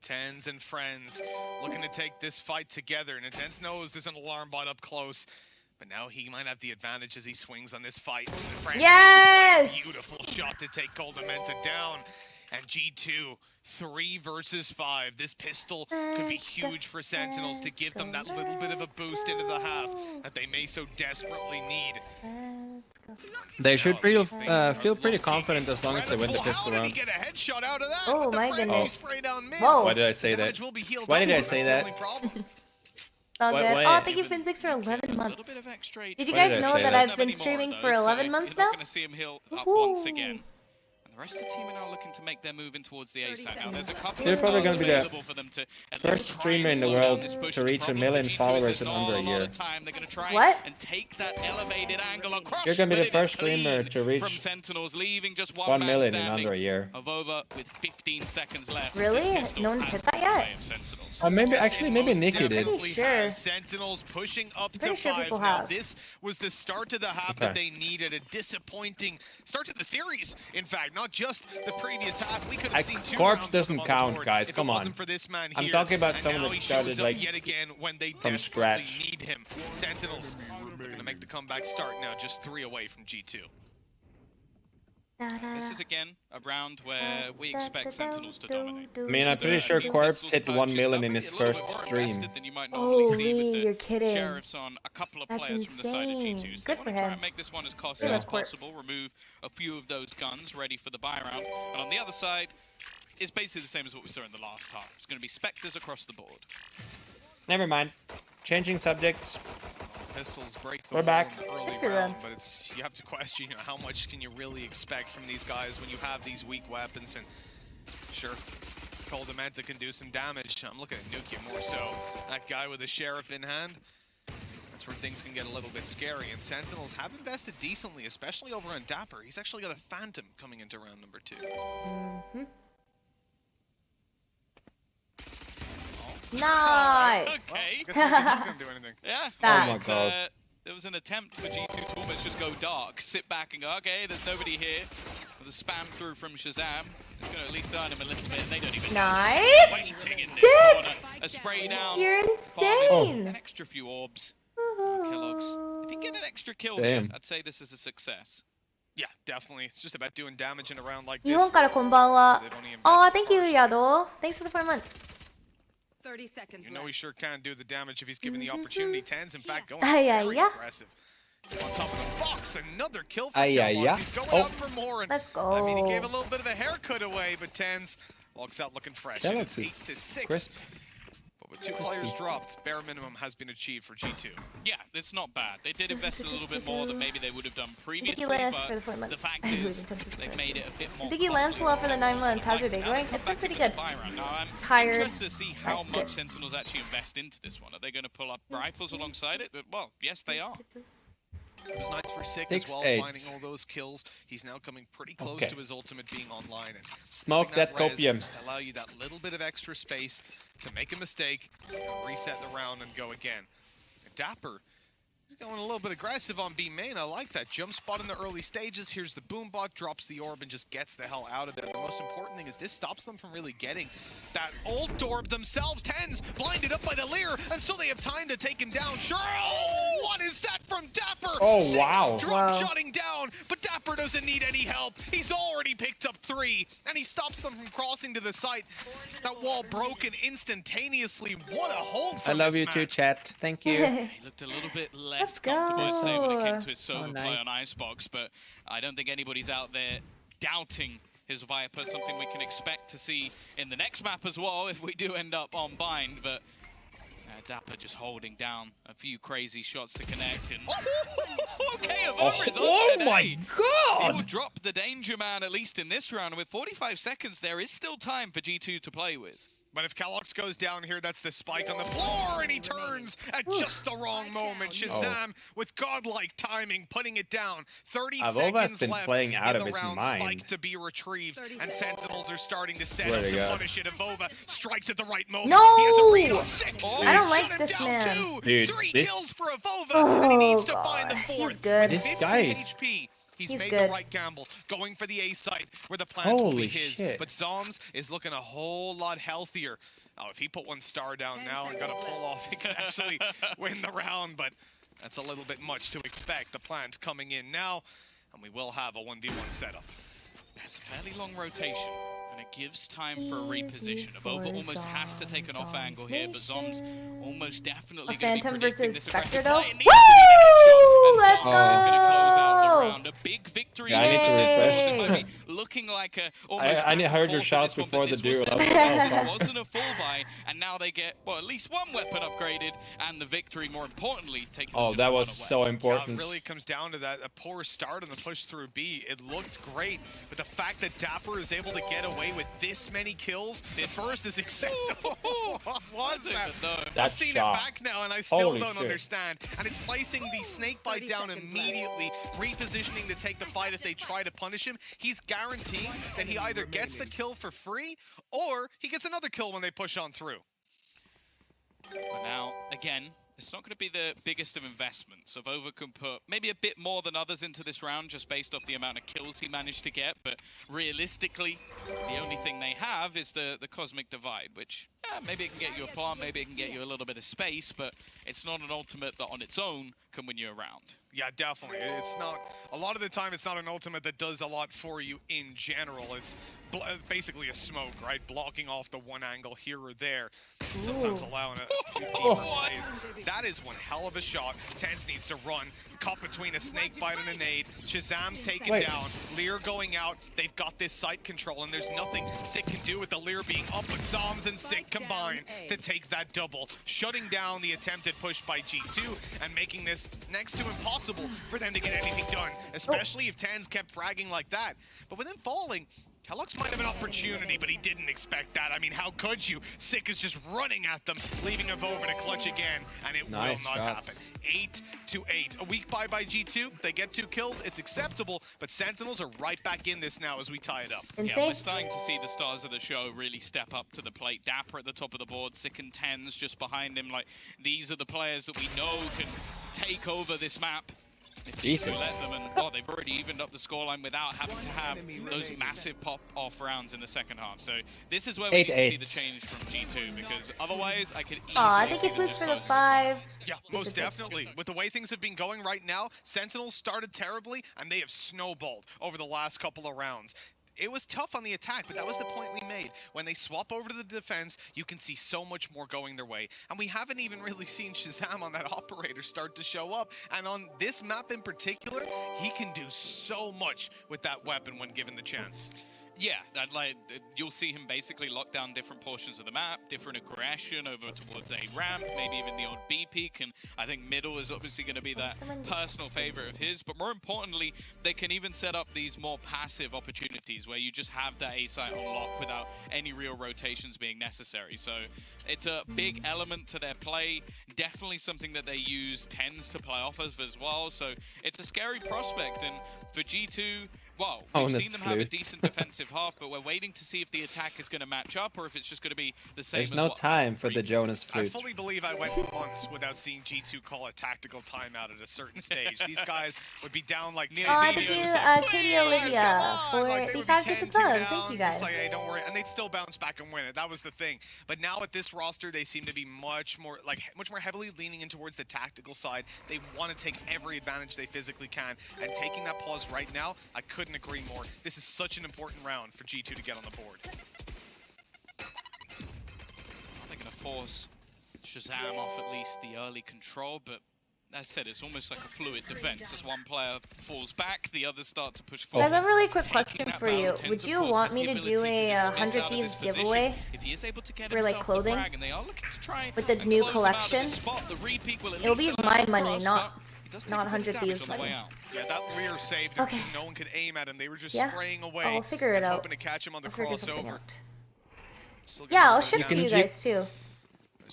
Tens and friends looking to take this fight together, and Tens knows there's an alarm bot up close, but now he might have the advantage as he swings on this fight. Friends, Yes! beautiful shot to take Kyedae down, and G2 3 versus 5. This pistol could be huge for Sentinels to give them that little bit of a boost into the half that they may so desperately need. They should feel pretty confident as long as they win the pistol How did round. he get a headshot out of that? Oh, With the my frenzy goodness. spray down mid? Whoa. Why did I say that? Damage will be healed Why up, did I that's say the that? only problem. All Wait, good. wait. Oh, thank you, Finzix, for 11 A little months. bit of extra. Did you Why guys did I know say that that? I've been streaming for 11 months You're now? not going to see him heal up Woohoo. once again. And the rest of the team are now looking to make their move in towards the A side. Now, there's a couple They're of probably stars gonna be the available for them to at first least try streamer and in the slow down world this push. to The reach a problem million with G2 is followers there's in not under a lot year. of time. They're going to try What? and take that elevated angle across. You're gonna be but the it first is clean streamer to reach from Sentinels, leaving just 1 man million in standing. under a year. Of over with 15 seconds left. Really? This pistol No one's has hit that gone the yet? way of Sentinels. Or maybe, Yes, actually, it maybe most Nikki did. definitely Sure. has. Sentinels pushing up to Pretty sure 5 people now. have. This was the start to the half Okay. that they needed. A disappointing start to the series. In fact, not just the previous half. We could have seen 2 Corpse rounds of doesn't them on the count, board guys. if Come it on. wasn't for this man I'm here. talking about And someone now that he started, shows up like, yet again when they from desperately scratch. need him. Sentinels looking to make the comeback start now, just 3 away from G2. This is again a round where we expect Sentinels to dominate. I mean, I'm Just pretty a sure few Corpse pistols hit 1 purchased million up, in maybe his a little first bit more stream. invested than you might normally see with Holy, the you're kidding. Sheriffs on a couple of That's players from the side of insane. G2s. Good They for want to try him. and make this one as Good costly luck, as Corpse. possible, remove a few of those guns ready for the buy round. And on the other side, it's basically the same as what we saw in the last half. It's going to be Spectres across the board. Never mind. Changing subjects. Pistols break the We're wall back. in the early Good for round, them. but it's you have to question, you know, how much can you really expect from these guys when you have these weak weapons. And sure, Kyedae can do some damage. I'm looking at Nukia more so. That guy with the Sheriff in hand, that's where things can get a little bit scary. And Sentinels have invested decently, especially over on Dapper. He's actually got a Phantom coming into round number 2. Nice. Okay. Guess we're not gonna do anything. Yeah. That. Oh my god. There was an attempt for G2 to almost just go dark, sit back and go, okay, there's nobody here. With a spam through from Shazam, it's going to at least earn him a little bit. They don't even know. Nice. Waiting in this Sick. corner. A spray down. You're farming insane. An extra few orbs. Kellogg's. If you get an extra kill here, Damn. I'd say this is a success. Yeah, definitely. It's just about doing damage in a round like 日 this. 本からこんばんは。 They've only invested Oh, thank you, partially. Yado. Thanks for the 4 months. 30 seconds You know he left. sure can do the damage if he's given the opportunity. Tens, in fact, going Ay, ay, very yeah. aggressive. On top of the box, another kill for Ay, ay, Killbox. yeah. He's going Oh. out for more. And, Let's go. I mean, he gave a little bit of a haircut away, but Tens walks out looking fresh. It Kellogg's is 8 is to 6. crisp. But with 2 players dropped, bare minimum has been achieved for G2. Yeah, it's not bad. They did invest a little bit more than maybe they would have done previously, Lance but for the 4 months. the fact I really is think that's they've made it a bit more Thank you, costly Lancelot, for the than 9 months. How's your day Now going? they've It's come been pretty back good. into the buy round. Now, I'm Tired, interested to see how but much good. Sentinels actually invest into this one. Are they going to pull up rifles alongside it? Well, yes, they are. It was nice for Sick as well, 6-8. finding all those kills. He's now coming pretty close Okay. to his ultimate being online. And Smoke having that res copium. just allow you that little bit of extra space to make a mistake, and reset the round and go again. Dapper He's going a little bit aggressive on B main. I like that. Jump spot in the early stages. Here's the boombot, drops the orb, and just gets the hell out of there. The most important thing is this stops them from really getting that ult orb themselves. Tens blinded up by the Lear, and so they have time to take him down. Sure. Oh, what is that from Dapper? Oh, wow. Drop shutting down, but Dapper doesn't need any help. He's already picked up 3, and he stops them from crossing to the site. That wall broken instantaneously. What a hold from I love this you man. too, chat. Thank you. He looked a little bit less go. comfortable, I'd say, when it came to his solo Oh, play nice. on Icebox, but I don't think anybody's out there doubting his Viper, something we can expect to see in the next map as well if we do end up on Bind, but Dapper just holding down a few crazy shots to connect, and okay, Avova is on today. my He will god! drop the Danger Man, at least in this round, and with 45 seconds, there is still time for G2 to play with. But if Kalox goes down here, that's the spike on the floor, and he turns at just the wrong moment. Shazam with godlike timing, putting it down. 30 Avova's seconds been left playing out in of the his round. mind. Spike to be retrieved, and Sentinels are starting to set Swear up to to God. punish it. Avova strikes at the right moment. No! He has a read on Sick. Oh, I don't Shut like him this down man. too. Dude, 3 this- kills for Avova, and he needs to Oh, find the God. 4th. He's good. With This 50 guy is- HP. He's made good. the right gamble, going for the A site where the plant will be Holy his. shit. But Zoms is looking a whole lot healthier. Oh, if he put 1 star down now and got a pull off, he could actually win the round, but that's a little bit much to expect. The plant's coming in now, and we will have a 1v1 setup. That's a fairly long rotation, and it gives time for a reposition. Avova almost has to take an off angle here, but Zom's almost definitely A going to Phantom be predicting versus this aggressive Spectre, though? play. It needs to be the next shot, Woo! and Let's Zoms is going to close out the go! round. A big victory. Yeah, I need to here. refresh. It might be looking like a almost I back heard and your forth shouts for this one, before but the this duel. was I was their like, best. oh, It fuck. wasn't a full buy, and now they get, well, at least 1 weapon upgraded, and the victory, more importantly, taking Oh, just that 1 was away. so It important. really comes down to that a poor start on the push through B. It looked great, but the fact that Dapper is able to get away with this many kills, the first is acceptable. What was that? I've That seen shot. it back now, and I still Holy don't shit. understand. And it's placing the snake bite down immediately, repositioning to take the fight if they try to punish him. He's guaranteeing that he either gets the kill for free, or he gets another kill when they push on through. But now, again, it's not going to be the biggest of investments. Avova can put maybe a bit more than others into this round just based off the amount of kills he managed to get, but realistically, the only thing they have is the Cosmic Divide, which, yeah, maybe it can get you a plant, maybe it can get you a little bit of space, but it's not an ultimate that on its own can win you a round. Yeah, definitely. It's not, a lot of the time it's not an ultimate that does a lot for you in general. It's basically a smoke, right? Blocking off the 1 angle here or there. Sometimes allowing a few deeper plays. That is one hell of a shot. Tens needs to run. Caught between a snake bite and a nade. Shazam's taken down. Lear going out. They've got this site control, and there's nothing Sick can do with the Lear being up, but Zoms and Sick combine to take that double, shutting down the attempted push by G2 and making this next to impossible for them to get anything done, especially if Tens kept fragging like that. But with him falling, Kalox might have an opportunity, but he didn't expect that. I mean, how could you? Sick is just running at them, leaving him over to clutch again, and it Nice will not shots. happen. 8-8. A weak buy by G2. They get 2 kills. It's acceptable, but Sentinels are right back in this now as we tie it up. Yeah, Insane. we're starting to see the stars of the show really step up to the plate. Dapper at the top of the board, Sick and Tens just behind him. Like, these are the players that we know can take over this map. If you Jesus. let them, and well, they've already evened up the scoreline without having to have those massive pop-off rounds in the second half. So this is where we need to see the 8-8. change from G2, because otherwise I could easily Aw, I think see he them fluked just for the closing this 5. one. Yeah, most definitely. With the way things have been going right now, Sentinels started terribly, and they have snowballed over the last couple of rounds. It was tough on the attack, but that was the point we made. When they swap over to the defense, you can see so much more going their way. And we haven't even really seen Shazam on that operator start to show up. And on this map in particular, he can do so much with that weapon when given the chance. Yeah, like you'll see him basically lock down different portions of the map, different aggression over towards A ramp, maybe even the old B peak, and I think middle is obviously going to be that personal favorite of his. But more importantly, they can even set up these more passive opportunities where you just have that A site on lock without any real rotations being necessary. So it's a big element to their play, definitely something that they use Tens to play off of as well. So it's a scary prospect, and For G2, well, Oh, we've and seen this them have a flute. decent defensive half, but we're waiting to see if the attack is going to match up or if it's just going to be the same There's as no what time for the previous. Jonas I flute. fully believe I went months without seeing G2 call a tactical timeout at a certain stage. These guys would be down like 10 Oh, thank you, Kyedae Olivia, for like, the they 5 would be gifted 10-2 subs. Thank down, you guys. just like, hey, don't worry, and they'd still bounce back and win it. That was the thing. But now at this roster, they seem to be much more heavily leaning in towards the tactical side. They want to take every advantage they physically can, and taking that pause right now, I couldn't agree more. This is such an important round for G2 to get on the board. They're going to force Shazam off at least the early control, but as I said, it's almost like a fluid defense. As one player falls back, the others start to push forward. Guys, I have a really quick question Taking that for you. Valorant Would of you course, want has me the to do ability a dismiss 100 out of Thieves this position. giveaway If he is able to get for, like, himself the clothing frag, and they are looking to try with the and new close him out of this collection? spot, the repeat will at It'll least be allow my him money, across, not but he does take 100 a bit of Thieves damage on the way money. out. Yeah, that rear saved him Okay. because no one could aim at him. They were just Yeah, spraying away. I'll figure it out. Hoping to catch him on the I'll figure something crossover. out. Still Yeah, getting I'll a ship bit to down. you guys too.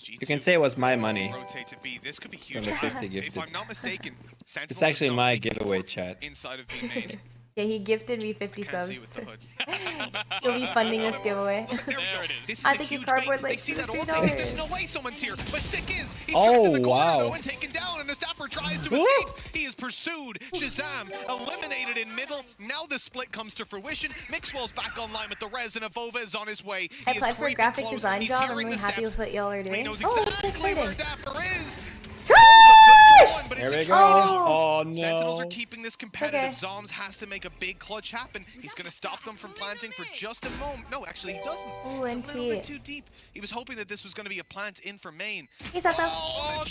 You can say it was my money. Rotate to B. This could be From huge. the 50 If gifted. I'm not mistaken, Sentinels It's actually is my not taking giveaway chat. inside of B main. Yeah, he gifted me 50 Can't subs. see with the hood. He'll be funding this giveaway. There we go. it is. This is I a think your huge cardboard bait. They links see for that $3. ult. They think there's no way someone's here, but Sick is. He's Oh, trapped in the corner wow. though and taken down, and as Dapper tries to escape, he is pursued. Shazam eliminated in middle. Now the split comes to fruition. Mixwell's back online with the res, and Avova is on his way. I He is applied for a creeping graphic close. design He's job. I'm hearing really the happy steps. with what y'all are He doing. knows Oh, it's exactly where exciting. Dapper is. Trash! But There it's a we trade. go. Oh no. Sentinels are keeping this competitive. Okay. Zoms has to make a big clutch happen. He's going to stop them from planting for just a moment. No, actually, he doesn't. Ooh, It's a little bit NT. too deep. He was hoping that this was going to be a plant in for main. Hey, Sasa. Oh,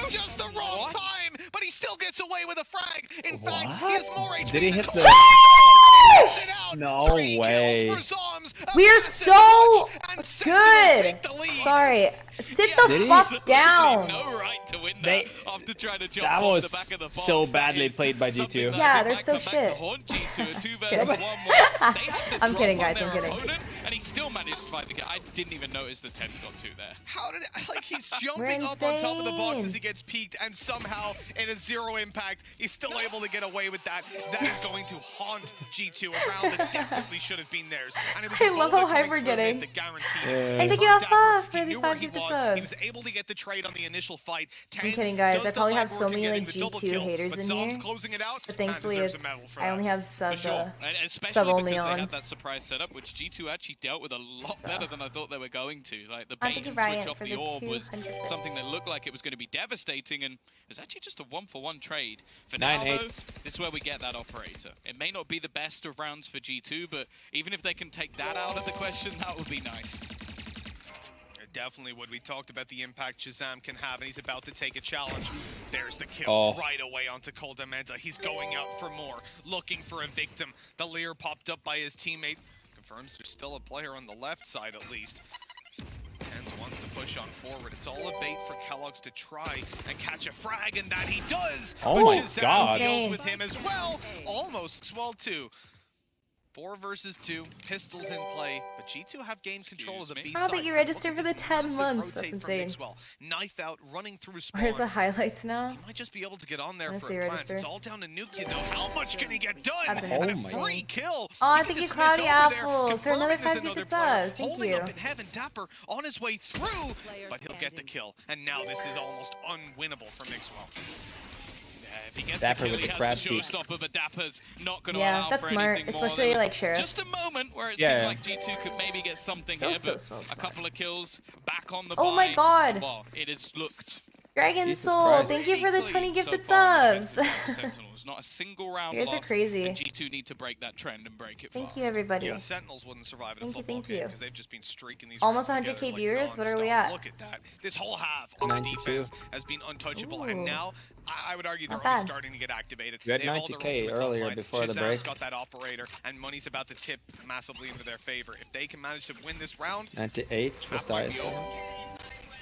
just the wrong time, but he still gets away with a frag. In fact, he What? has more HP Did he than hit Cole. Trash! No 3 way. kills for Zoms. A We're massive so clutch, and Sentinels good. take the lead. Sorry. Sit Yeah, the Did he? fuck down. No right to win They- that after trying to jump That off was the back of the box. so That badly is played by G2. something that Yeah, might they're so come back shit. to haunt G2, a 2 kidding. versus 1 where they had to I'm drop kidding, on guys, their I'm kidding. opponent, and he still managed to fight the guy. I didn't even notice the 10's got 2 there. How did it, like he's We're jumping up on top of the box insane. as he gets peeked, and somehow in a 0 impact, he's still able to get away with that. That is going to haunt G2 around that definitely should have been theirs. And it was I a love goal how that hype coming we're through getting. mid that guaranteed Yeah. it. And thank you, Dapper, Alpha, for he the knew where 5 he gifted was. subs. He was able to get the trade on the initial fight. I'm Tens kidding, guys. does I the probably have legwork so in many getting like the double G2 kill, haters but in Zoms here. closing it out, But man thankfully, deserves a it's medal for I that. only have sub For sure. And especially sub because only they on. had that surprise setup, which G2 actually dealt with a lot better than I thought they were going to. Like the Oh, bait thank you, and switch Bryant, off for the the orb was 200 something that looked like it was going to be devastating, and it was actually just a 1-for-1 trade. For now, 9-8. though, this is where we get that operator. It may not be the best of rounds for G2, but even if they can take that out of the question, that would be nice. Definitely would. We talked about the impact Shazam can have, and he's about to take a challenge. There's the kill Oh. right away onto Kyedae. He's going out for more, looking for a victim. The Lear popped up by his teammate. Confirms there's still a player on the left side at least. Tens wants to push on forward. It's all a bait for Kellogg's to try and catch a frag, and that he does. Oh but my Shazam God. deals Insane. with him as well. Almost well too. 4 versus 2, pistols in play, but G2 have gained control of the B I side. don't think you registered for the 10 months. That's insane. Mixwell. Knife out, running through spawn. Where's the highlights now? He might just be able to get on there Let's for see, a plant. register. It's all down to Nukia though. How much can he get done? That's And a insane. free kill. Oh, He can thank you, dismiss Cloudy over there, Apples, for another confirming there's 5 another gifted player subs. Thank holding you. up in heaven. Dapper on his way through, but he'll get the kill. And now this is almost unwinnable for Mixwell. If he gets Dapper the kill, with he the has crab the feet. showstopper, but Dapper's not going to Yeah, allow that's for smart, anything more. especially There was like Sheriff. Just a moment where it Yeah. seemed like G2 could maybe get something So, here, so, but so a smart. couple of kills back on the Oh my buy. God. Well, it has looked Dragon Jesus Soul, Christ. thank you for the pretty 20 clean gifted so far in the subs. defense of the Sentinels. Not a single round You guys are lost, crazy. and G2 need to break that trend and break it Thank fast. you, everybody. Yeah, Sentinels wouldn't survive in a Thank you, football thank game you. because they've just been streaking these Almost rounds 100K together, like, viewers? What are we nonstop. at? Look at that. This whole half on 92. defense has been untouchable, and Ooh. now I would argue they're Not only bad. starting to get activated. We had They have all their 90K ultimates earlier online. before the Shazam's break. got that operator, and money's about to tip massively into their favor. If they can manage to win this round, 98 was that the might be highest. over.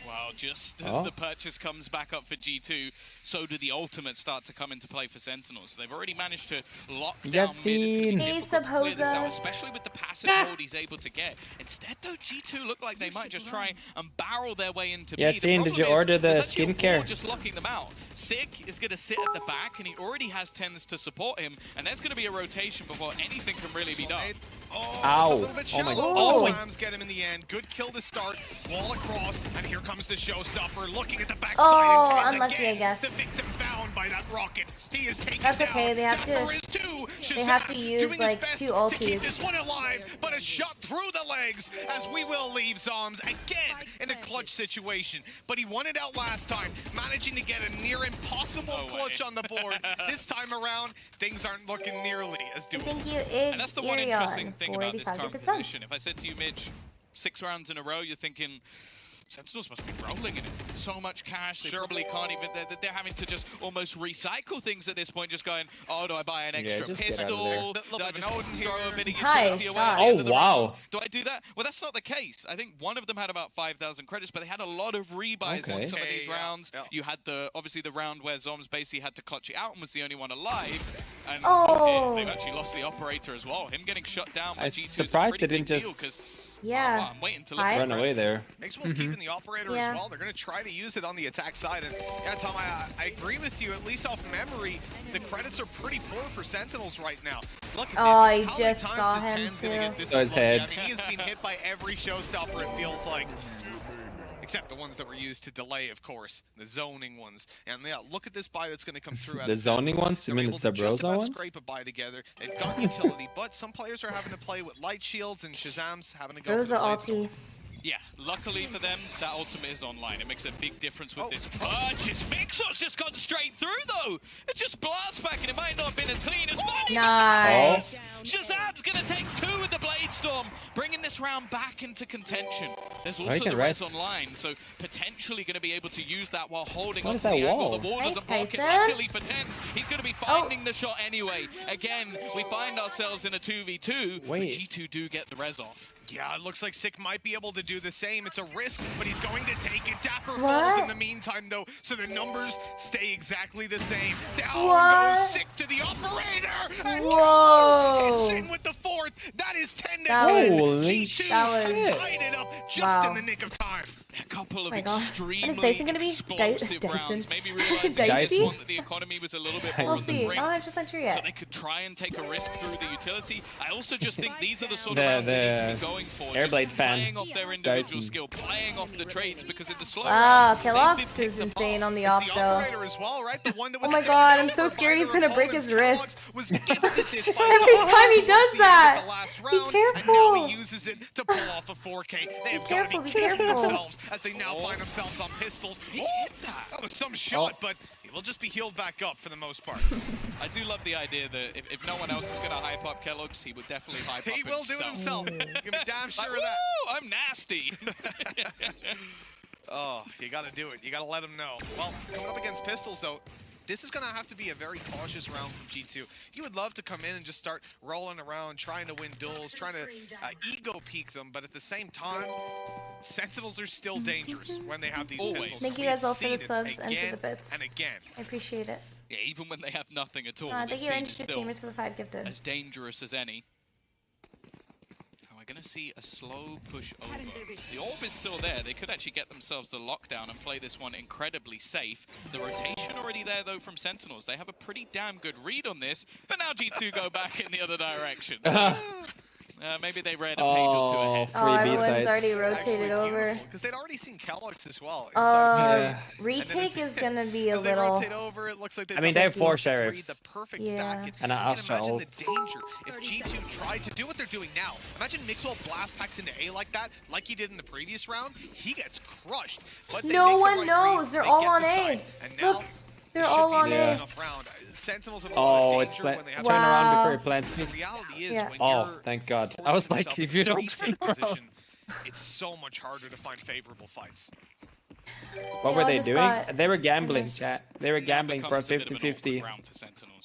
Wow, Well, just as the purchase comes back up for G2, so do the ultimates start to come into play for Sentinels. They've already managed to lock down mid. It's going to be difficult to clear this out, especially with the passive hold he's able to get. Instead, though, G2 look like they might just try and barrel their way into B. Yasin, did you order the skincare? Just locking them out. Sick is going to sit at the back, and he already has tens to support him, and there's going to be a rotation before anything can really be done. Oh, ow. It's a little bit shallow. Oh my God. Swams get him in the end. Good kill to start. Wall across, and here comes the showstopper looking at the backside. Oh, unlucky, again, I guess. The victim found by that rocket. He is taken That's down. okay. They have to use like 2 ultis. To keep this one alive, but a shot through the legs as we will leave Zoms again in a clutch situation. But he won it out last time, managing to get a near impossible clutch on the board. This time around, things aren't looking nearly as doable. Thank you, And that's the one interesting thing about this current position. If I said to you, Midge, 6 rounds in a row, you're thinking, Sentinels must be rolling in it. So much cash, they probably can't even, they're having to just almost recycle things at this point, just going, oh, do I buy an extra pistol? Do I just throw a bit of utility away at the end of the round? Do I do that? Well, that's not the case. I think one of them had about 5,000 credits, but they had a lot of rebuys on some of these rounds. You had obviously the round where Zoms basically had to clutch it out and was the only one alive. And they've actually lost the operator as well. Him getting shut down by G2 is a surprised pretty they didn't big deal, just... Yeah. I'm waiting to run away there. Maxwell's keeping the operator as well. They're going to try to use it on the attack side. And yeah, Tom, I agree with you. At least off memory, the credits are pretty poor for Sentinels right now. Look at this. I How just many saw times is him Tan's gonna get this his head. I mean, he has been hit by every showstopper, it feels like. Except the ones that were used to delay, of course, the zoning ones. And yeah, look at this buy that's going to come through. The zoning ones? You mean the Sabrosa ones? Scrape a buy together. They've got utility, but some players are having to play with light shields, and Shazam's having to go for the ulti. Yeah, luckily for them, that ultimate is online. It makes a big difference with this purchase. Mixor's just gone straight through, though. It just blasts back, and it might not have been as clean as money. Nice. Shazam's going to take 2 with the Blade Storm, bringing this round back into contention. There's also the res online, so potentially going to be able to use that while holding on to the angle. The wall doesn't block it. Luckily for Tens, he's going to be finding the shot anyway. Again, we find ourselves in a 2v2, but G2 do get the res off. Yeah, it looks like Sick might be able to do the same. It's a risk, but he's going to take it. Dapper falls in the meantime, though, so the numbers stay exactly the same. Down goes Sick to the operator, and goes! It's in with the 4th. That is 10 to 10. G2 tied it up just in the nick of time. A couple of extremely explosive rounds. Maybe realizing this one that the economy was a little bit more on the brink. I'm not just sure yet. So they could try and take a risk through the utility. I also just think these are the sort of rounds they need to be going for. Airblade just fan. playing off their individual skill, playing off the trades, because in the slow rounds, Kellogg's is insane on the off though. Oh my god, I'm so scared he's gonna break his wrist. Every time he does that! Be careful! And now he uses it to pull off a 4K. They have got to be kicking themselves as they now find themselves on pistols. That was some shot, but he will just be healed back up for the most part. I do love the idea that if no one else is going to hype up Kellogg's, he would definitely hype up himself. He will do it himself. Give me damn sure of that. I'm nasty. Oh, you got to do it. You got to let him know. Well, coming up against pistols, though, this is going to have to be a very cautious round from G2. You would love to come in and just start rolling around, trying to win duels, trying to ego peek them, but at the same time, Sentinels are still dangerous when they have these pistols. Thank you guys all for the subs and for the bits. And again. I appreciate it. Yeah, even when they have nothing at all. Thank you, Introduced Gamers, for the 5 gifted. As dangerous as any. We're going to see a slow push over. The orb is still there. They could actually get themselves the lockdown and play this one incredibly safe. The rotation already there, though, from Sentinels. They have a pretty damn good read on this, but now G2 go back in the other direction. Maybe they read a page or two ahead. Everyone's already rotated over. Because they'd already seen Kellogg's as well. Retake is going to be a little... They rotate over, it looks like I mean, they have 4 sheriffs. The perfect stack. And an Astra imagine ult. the danger if G2 tried to do what they're doing now. Imagine Mixwell blast packs into A like that, like he did in the previous round. He gets crushed. But no one knows. They're all on A. Look. They're all on A. Sentinels have a lot of danger when they have turn around before you plant. The reality is when you're thank God. I was like, if you don't turn around. It's so much harder to find favorable fights. What were they doing? They were gambling, chat. They were gambling for a 50-50.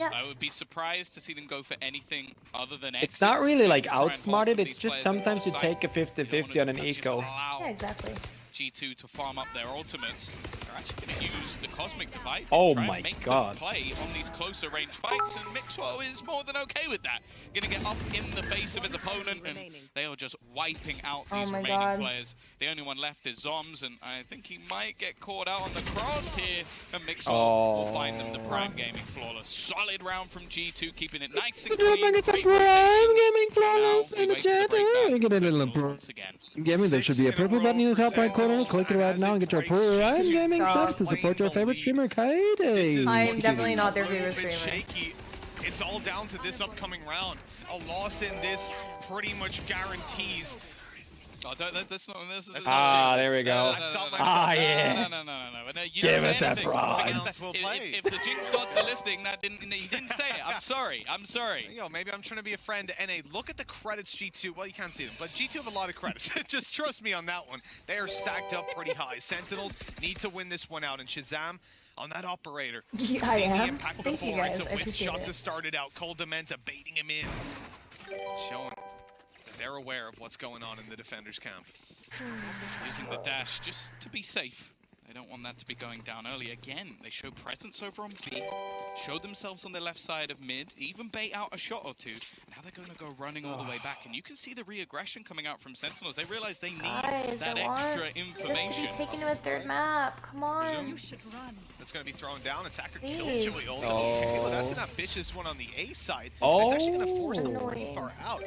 I would be surprised to see them go for anything other than exits. It's not really like outsmarted, it's just sometimes you take a 50-50 on an eco. Yeah, exactly. G2 to farm up their ultimates. They're actually going to use the Cosmic Divide to Oh try my and make God. them play on these closer range fights, and Mixwell is more than okay with that. Going to get up in the face of his opponent, and they are just wiping out these remaining players. The only one left is Zoms, and I think he might get caught out on the cross here, and Mixwell will find them the Prime Gaming flawless. Solid round from G2, keeping it nice and clean. It's a Great Prime rotation. Gaming flawless Now we in the wait for chat. breakdown You get a little Sentinels once again. Gaming. There should be a purple button in the top right corner. Click it right now and get your Prime Gaming subs to support your favorite streamer, Kyedae. I'm definitely not their favorite Little bit streamer. shaky. It's all down to this upcoming round. A loss in this pretty much guarantees. Oh, that's not. There we go. Yeah. No, you Give didn't us say that anything. bronze. If the Jinx gods are listening, you didn't say it. I'm sorry. I'm sorry. Yo, maybe I'm trying to be a friend to NA. Look at the credits G2. Well, you can't see them, but G2 have a lot of credits. Just trust me on that one. They are stacked up pretty high. Sentinels need to win this one out, and Shazam on that operator. Yeah, I Seeing the am. impact Thank you before, guys. it's a I whip appreciate shot it. to start it out. Cole Dementa baiting him in. Showing that they're aware of what's going on in the defender's camp. Using the dash just to be safe. They don't want that to be going down early. Again, they show presence over on B, show themselves on the left side of mid, even bait out a shot or two. Now they're going to go running all the way back, and you can see the re-aggression coming out from Sentinels. They realize they need Guys, that I want extra this to information. be taken to a third map. Come on. That's going to be thrown down. Attacker Please. Killjoy ultimately. Oh. That's an ambitious one on the A side. Oh. It's actually going to force them pretty Annoying. far out.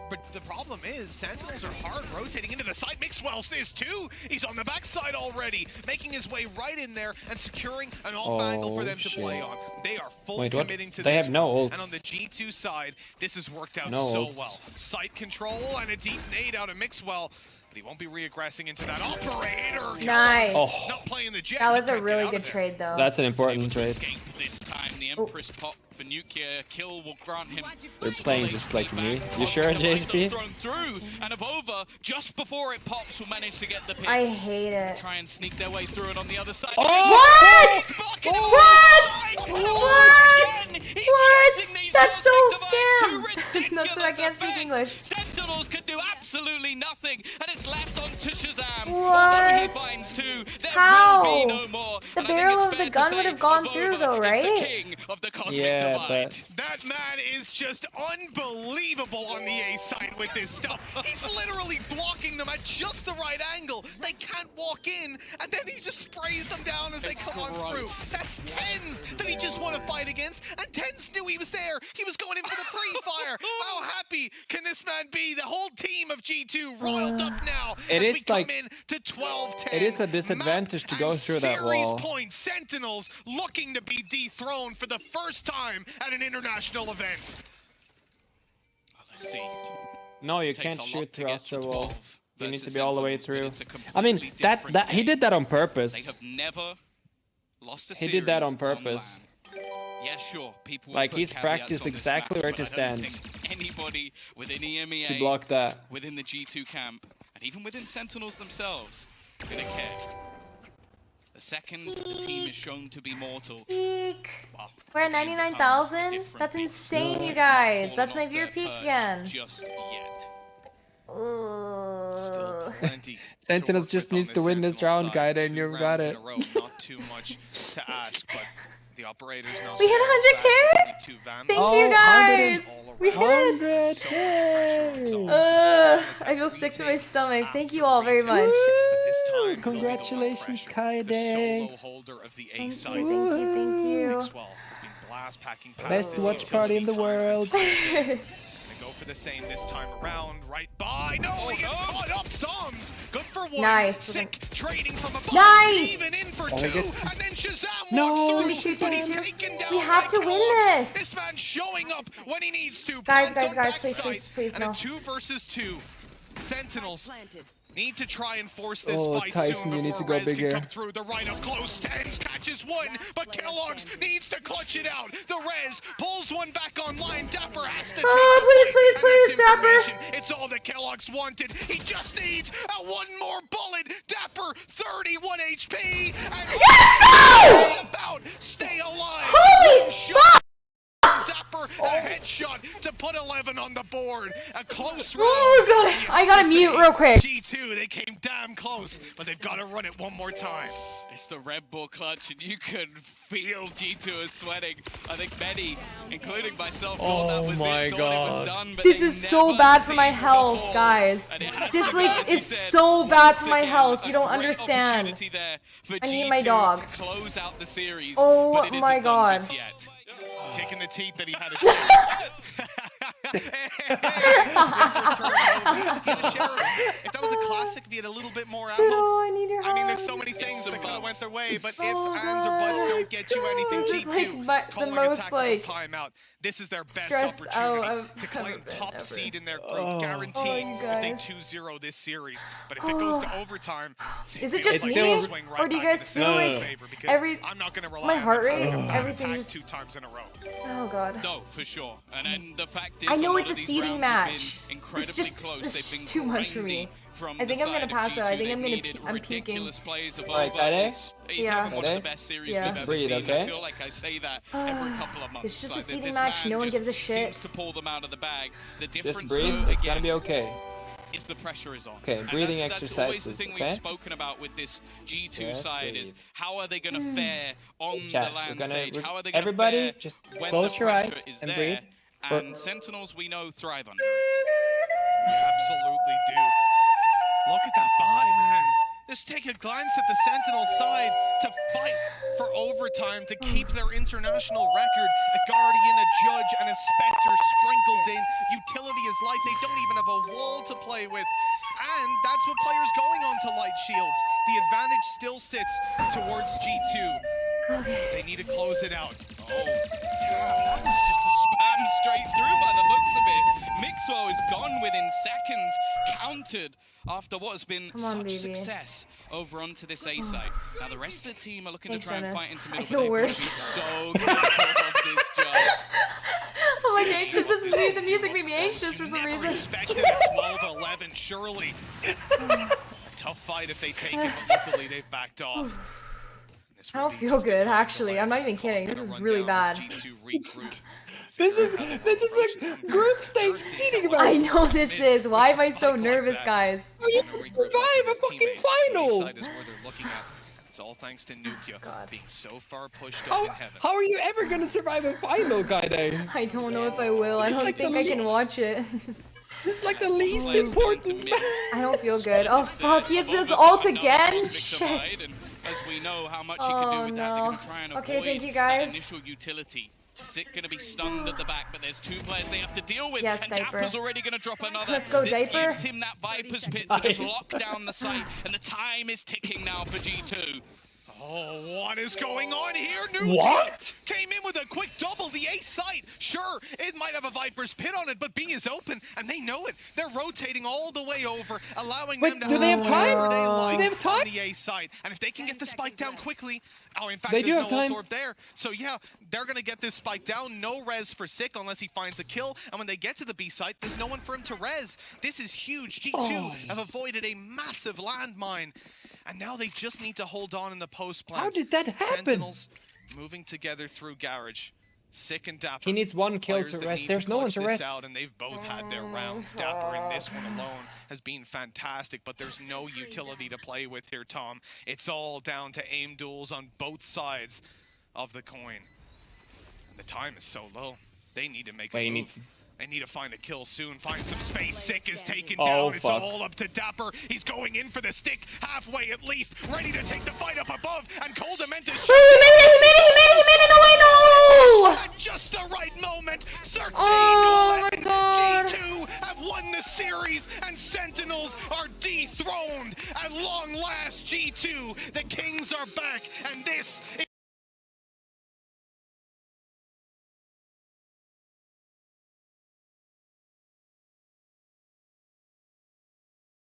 But the problem is, Sentinels are hard rotating into the side. Mixwell is too. He's on the backside already, making his way right in there and securing an off angle for them to shit. play on. They are full Wait, what? committing to They this have no one. ults. And on the G2 side, this has worked out No so ults. well. Sight control and a deep nade out of Mixwell. But he won't be re-aggressing into that operator. Nice. Oh. Not playing the jet. That He was a can't get really out good of there. trade, though. That's an important Able to trade. escape this time. The Empress pop for nuclear kill will grant him. They're playing just like me. You sure, JHP? Thrown through, and Avova just before it pops will manage to get the pick. I hate it. Try and sneak their way through it on the other side. What? Blocking it. What? Oh, What? again, he's What? using these That's so cosmic divides to scam. That's why I can't speak ridiculous English. effect. Sentinels can do absolutely nothing, and it's left on to Shazam. What? Although he finds two, there How? will be no more. The And I think barrel it's of the fair to gun say would have gone Avova through, though, is right? the king of the cosmic Yeah, divide. but That man is just unbelievable on the A side with this stuff. He's literally blocking them at just the right angle. They can't walk in, and then he just sprays them down as they come on through. That's Tens that he just want to fight against, and Tens knew he was there. He was going in for the pre-fire. How happy can this man be? The whole team of G2 roiled up now It as is we come like- in to 12-10. it is a disadvantage to go Map through that and wall. series points. Sentinels looking to be dethroned for the first time at an international event. Let's see. no, you Takes can't a lot shoot to through get to Astro Wall. 12 You need to versus be all the way Sentinels, through. but it's a I mean, completely that different he game. did that on They purpose. have never lost a He did that series on purpose. LAN. Yeah, sure. People will Like, put he's caveats practiced on this exactly map, where but to I don't stand. think anybody within EMEA, To block that. within the G2 camp, and even within Sentinels themselves, gonna care. The second the team is shown to be mortal, Peak. well, We're at the game becomes a 99,000? different That's beast. insane, They you have guys. fallen That's my off viewer their peak perch again. Just yet. Still plenty. Sentinels to work just with on needs to win this Sentinel round, side. Kyedae, and 2 you've got rounds in it. a row, Not too much to ask, but the operators now. We hit 100K? Thank you guys. We hit it. 100K! I feel sick to my stomach. Thank you all very much. Woo! Congratulations, Kyedae. Solo holder of the A Thank side. you, thank you, thank you. Mixwell has been blast packing past Best this watch party in the utility world. They go for the same this time around. Right by. No, he gets caught up. Zoms. Good for one. Nice. Sick trading from above. Nice. Even in for Oh, two. I guess- And then Shazam No. walks through. 22, But he's 22. taken down We have by to win Kellogg's. this. This man showing up when he needs to. Guys, Plant on guys, please, backside. please, please, And no. a 2 versus 2. Sentinels need to try and force this Oh, fight Tyson, soon you need before to go Rez bigger. can come through. The right up close. Tens catches one, but Kellogg's needs to clutch it out. The Rez pulls one back online. Dapper has to take the please, fight, please, and please, that's Dapper. information. It's all that Kellogg's wanted. He just needs one more bullet. Dapper, 31 HP. And Let's go! about stay alive. Holy One shot. Dapper ahead headshot to put 11 on the board. A close round. Oh god, I gotta mute real quick. G2, they came damn close, but they've got to run it one more time. It's the Red Bull clutch, and you could feel G2 is sweating. I think many, including myself, thought that was it, thought it was done, but this they is so never bad for my seemed to health, fall. guys. And it has This to be, like as you is said, so bad for once my again, health. You a don't great understand. opportunity there for I need G2 my dog. to close out the series, Oh but it isn't my done god. just yet. Kicking the teeth that he had a shot. If that was a classic, if he had a little bit more ammo. Oh, I need your help. I mean, there's so many things that could have went their way, but if Oh, ands or buts God. don't get you anything, This is, G2 like, the calling a most, tactical like, timeout. This is their best stressed out opportunity I've to claim ever been, top ever. seed in their group, Oh. guaranteed Oh, if they guys. 2-0 this series. But if it goes to overtime, Is it feels just like me, they'll swing right or do you back guys in the feel Sentinels' like favor, because every I'm not gonna rely my on heart them rate, having a bad everything's attack 2 times in a row. oh god. No, for sure. And then the fact is, I know a lot it's a of these seeding rounds have been match. incredibly It's just close. this They've is been too much for grindy me. from I think the I'm gonna side of pass out. I think G2. I'm They gonna needed I'm peeking. ridiculous plays of Alright, over. Kyedae? It's Yeah. having one of the best series Yeah. we've Just ever breathe, seen. okay? I feel like I say that every couple of months. It's just a Like, seeding this match. man No one just gives a shit. seems to pull them out of the bag. The Just difference, breathe. though, It's gonna again, be okay. is the pressure is on. Okay, And breathing that's always the exercises, thing okay? we've spoken about with this G2 Just side breathe. is how are they going to fare on Chat, the we're land gonna stage? How are they going to everybody fare just when close the your pressure eyes is and there? breathe. For- And Sentinels, we know, thrive under it. Absolutely do. Look at that buy, man. Just take a glance at the Sentinel side to fight for overtime to keep their international record. A Guardian, a Judge, and a Spectre sprinkled in. Utility is light. They don't even have a wall to play with. And that's what players going on to light shields. The advantage still sits towards G2. They need to close it out. Oh, that was just a spam straight through by the looks of it. Mixwell is gone within seconds, countered after what has been Come on, such baby. success over onto this A site. Now the rest of the team are looking Thanks, to try and Jonas. fight into I middle, feel but they've worse. got to be so careful of this judge. I'm like anxious. The music made me anxious for some Never reason. expected a 12-11, surely. A tough fight if they take it, but luckily they've backed off. This I will don't be feel just a good, tough actually. delay. I'm not even kidding. This Gonna is run really down as bad. G2 regroup. This is like group stage seeding I match. know this is. Why am I so nervous, guys? How are you gonna survive a fucking final? Is where they're looking at. It's all thanks to Nukia being so far pushed up How, in heaven. how are you ever gonna survive a final, Kyedae? I don't know if I will. I It's don't like think the I can watch it. This is like the least Players going to important. mid. I don't feel good. Oh fuck, he has Evolver's this ult got no again? prospect to hide, Shit. and as we know how much he can do with that, they're no. going to try and Okay, avoid thank you, that guys. initial utility. Sick going to be stunned at the back, but there's 2 players they have to deal with. Yes, and Diaper. Dapper's already going to drop another. Let's go, this Diaper. gives him that Viper's pit to just lock down the site, and the time is ticking now for G2. Oh, what is going on here? Nukia What? came in with a quick double. The A site, sure, it might have a Viper's pit on it, but B is open, and they know it. They're rotating all the way over, allowing Wait, them to do they have time? whatever they like Do they have time? on the A site. And if they can get the spike down quickly, oh, in fact, They do there's have no ult time. orb there. So yeah, they're gonna get this spike down. No res for Sick unless he finds a kill. And when they get to the B site, there's no one for him to res. This is huge. G2 have avoided a massive landmine. And now they just need to hold on in the post plant. How did that happen? Sentinels moving together through Garage. Sick and Dapper. He needs one kill Players to that rest. need There's no one clutch to this rest. out, and they've both had their rounds. Dapper in this one alone has been fantastic, but there's no utility to play with here, Tom. It's all down to aim duels on both sides of the coin. And the time is so low. They need to make a move. They need to find a kill soon, find some space. Sick is taken down. It's fuck. all up to Dapper. He's going in for the stick, halfway at least, ready to take the fight up above. And Coldament is He made it! No! at just the right moment. 13 Oh my to 11. god! G2 have won the series, and Sentinels are dethroned. At long last, G2, the Kings are back, and this is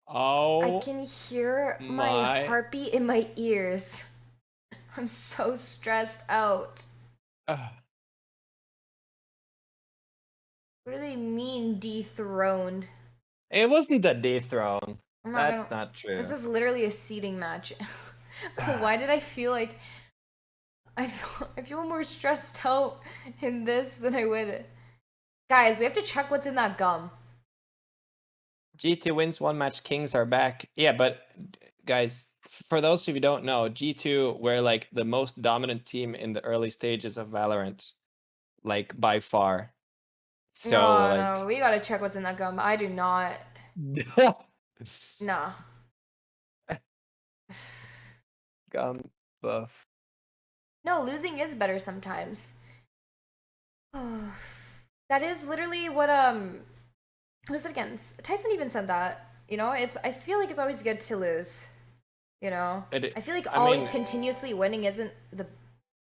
Oh. I can hear my my. heartbeat in my ears. I'm so stressed out. Ugh. What do they mean dethroned? It wasn't a dethrone. I'm not That's gonna- not true. This is literally a seeding match. But why did I feel like I feel more stressed out in this than I would Guys, we have to check what's in that gum. G2 wins one match, Kings are back. Yeah, but guys, for those of you who don't know, G2 were like the most dominant team in the early stages of Valorant. Like by far. So No, we gotta check what's in that gum. I do not. Nah. Gum buff. No, losing is better sometimes. That is literally what who was it against? Tyson even said that. You know, I feel like it's always good to lose. You know? I feel like always continuously winning isn't the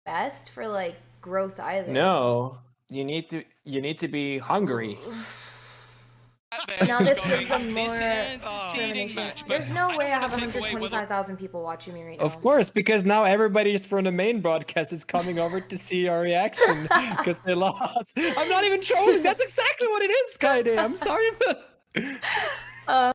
best for like growth either. No. You need to be hungry. Now this gives them more determination. There's no way I have 125,000 people watching me right now. Of course, because now everybody just from the main broadcast is coming over to see our reaction because they lost. I'm not even trolling. That's exactly what it is, Kyedae. I'm sorry, but.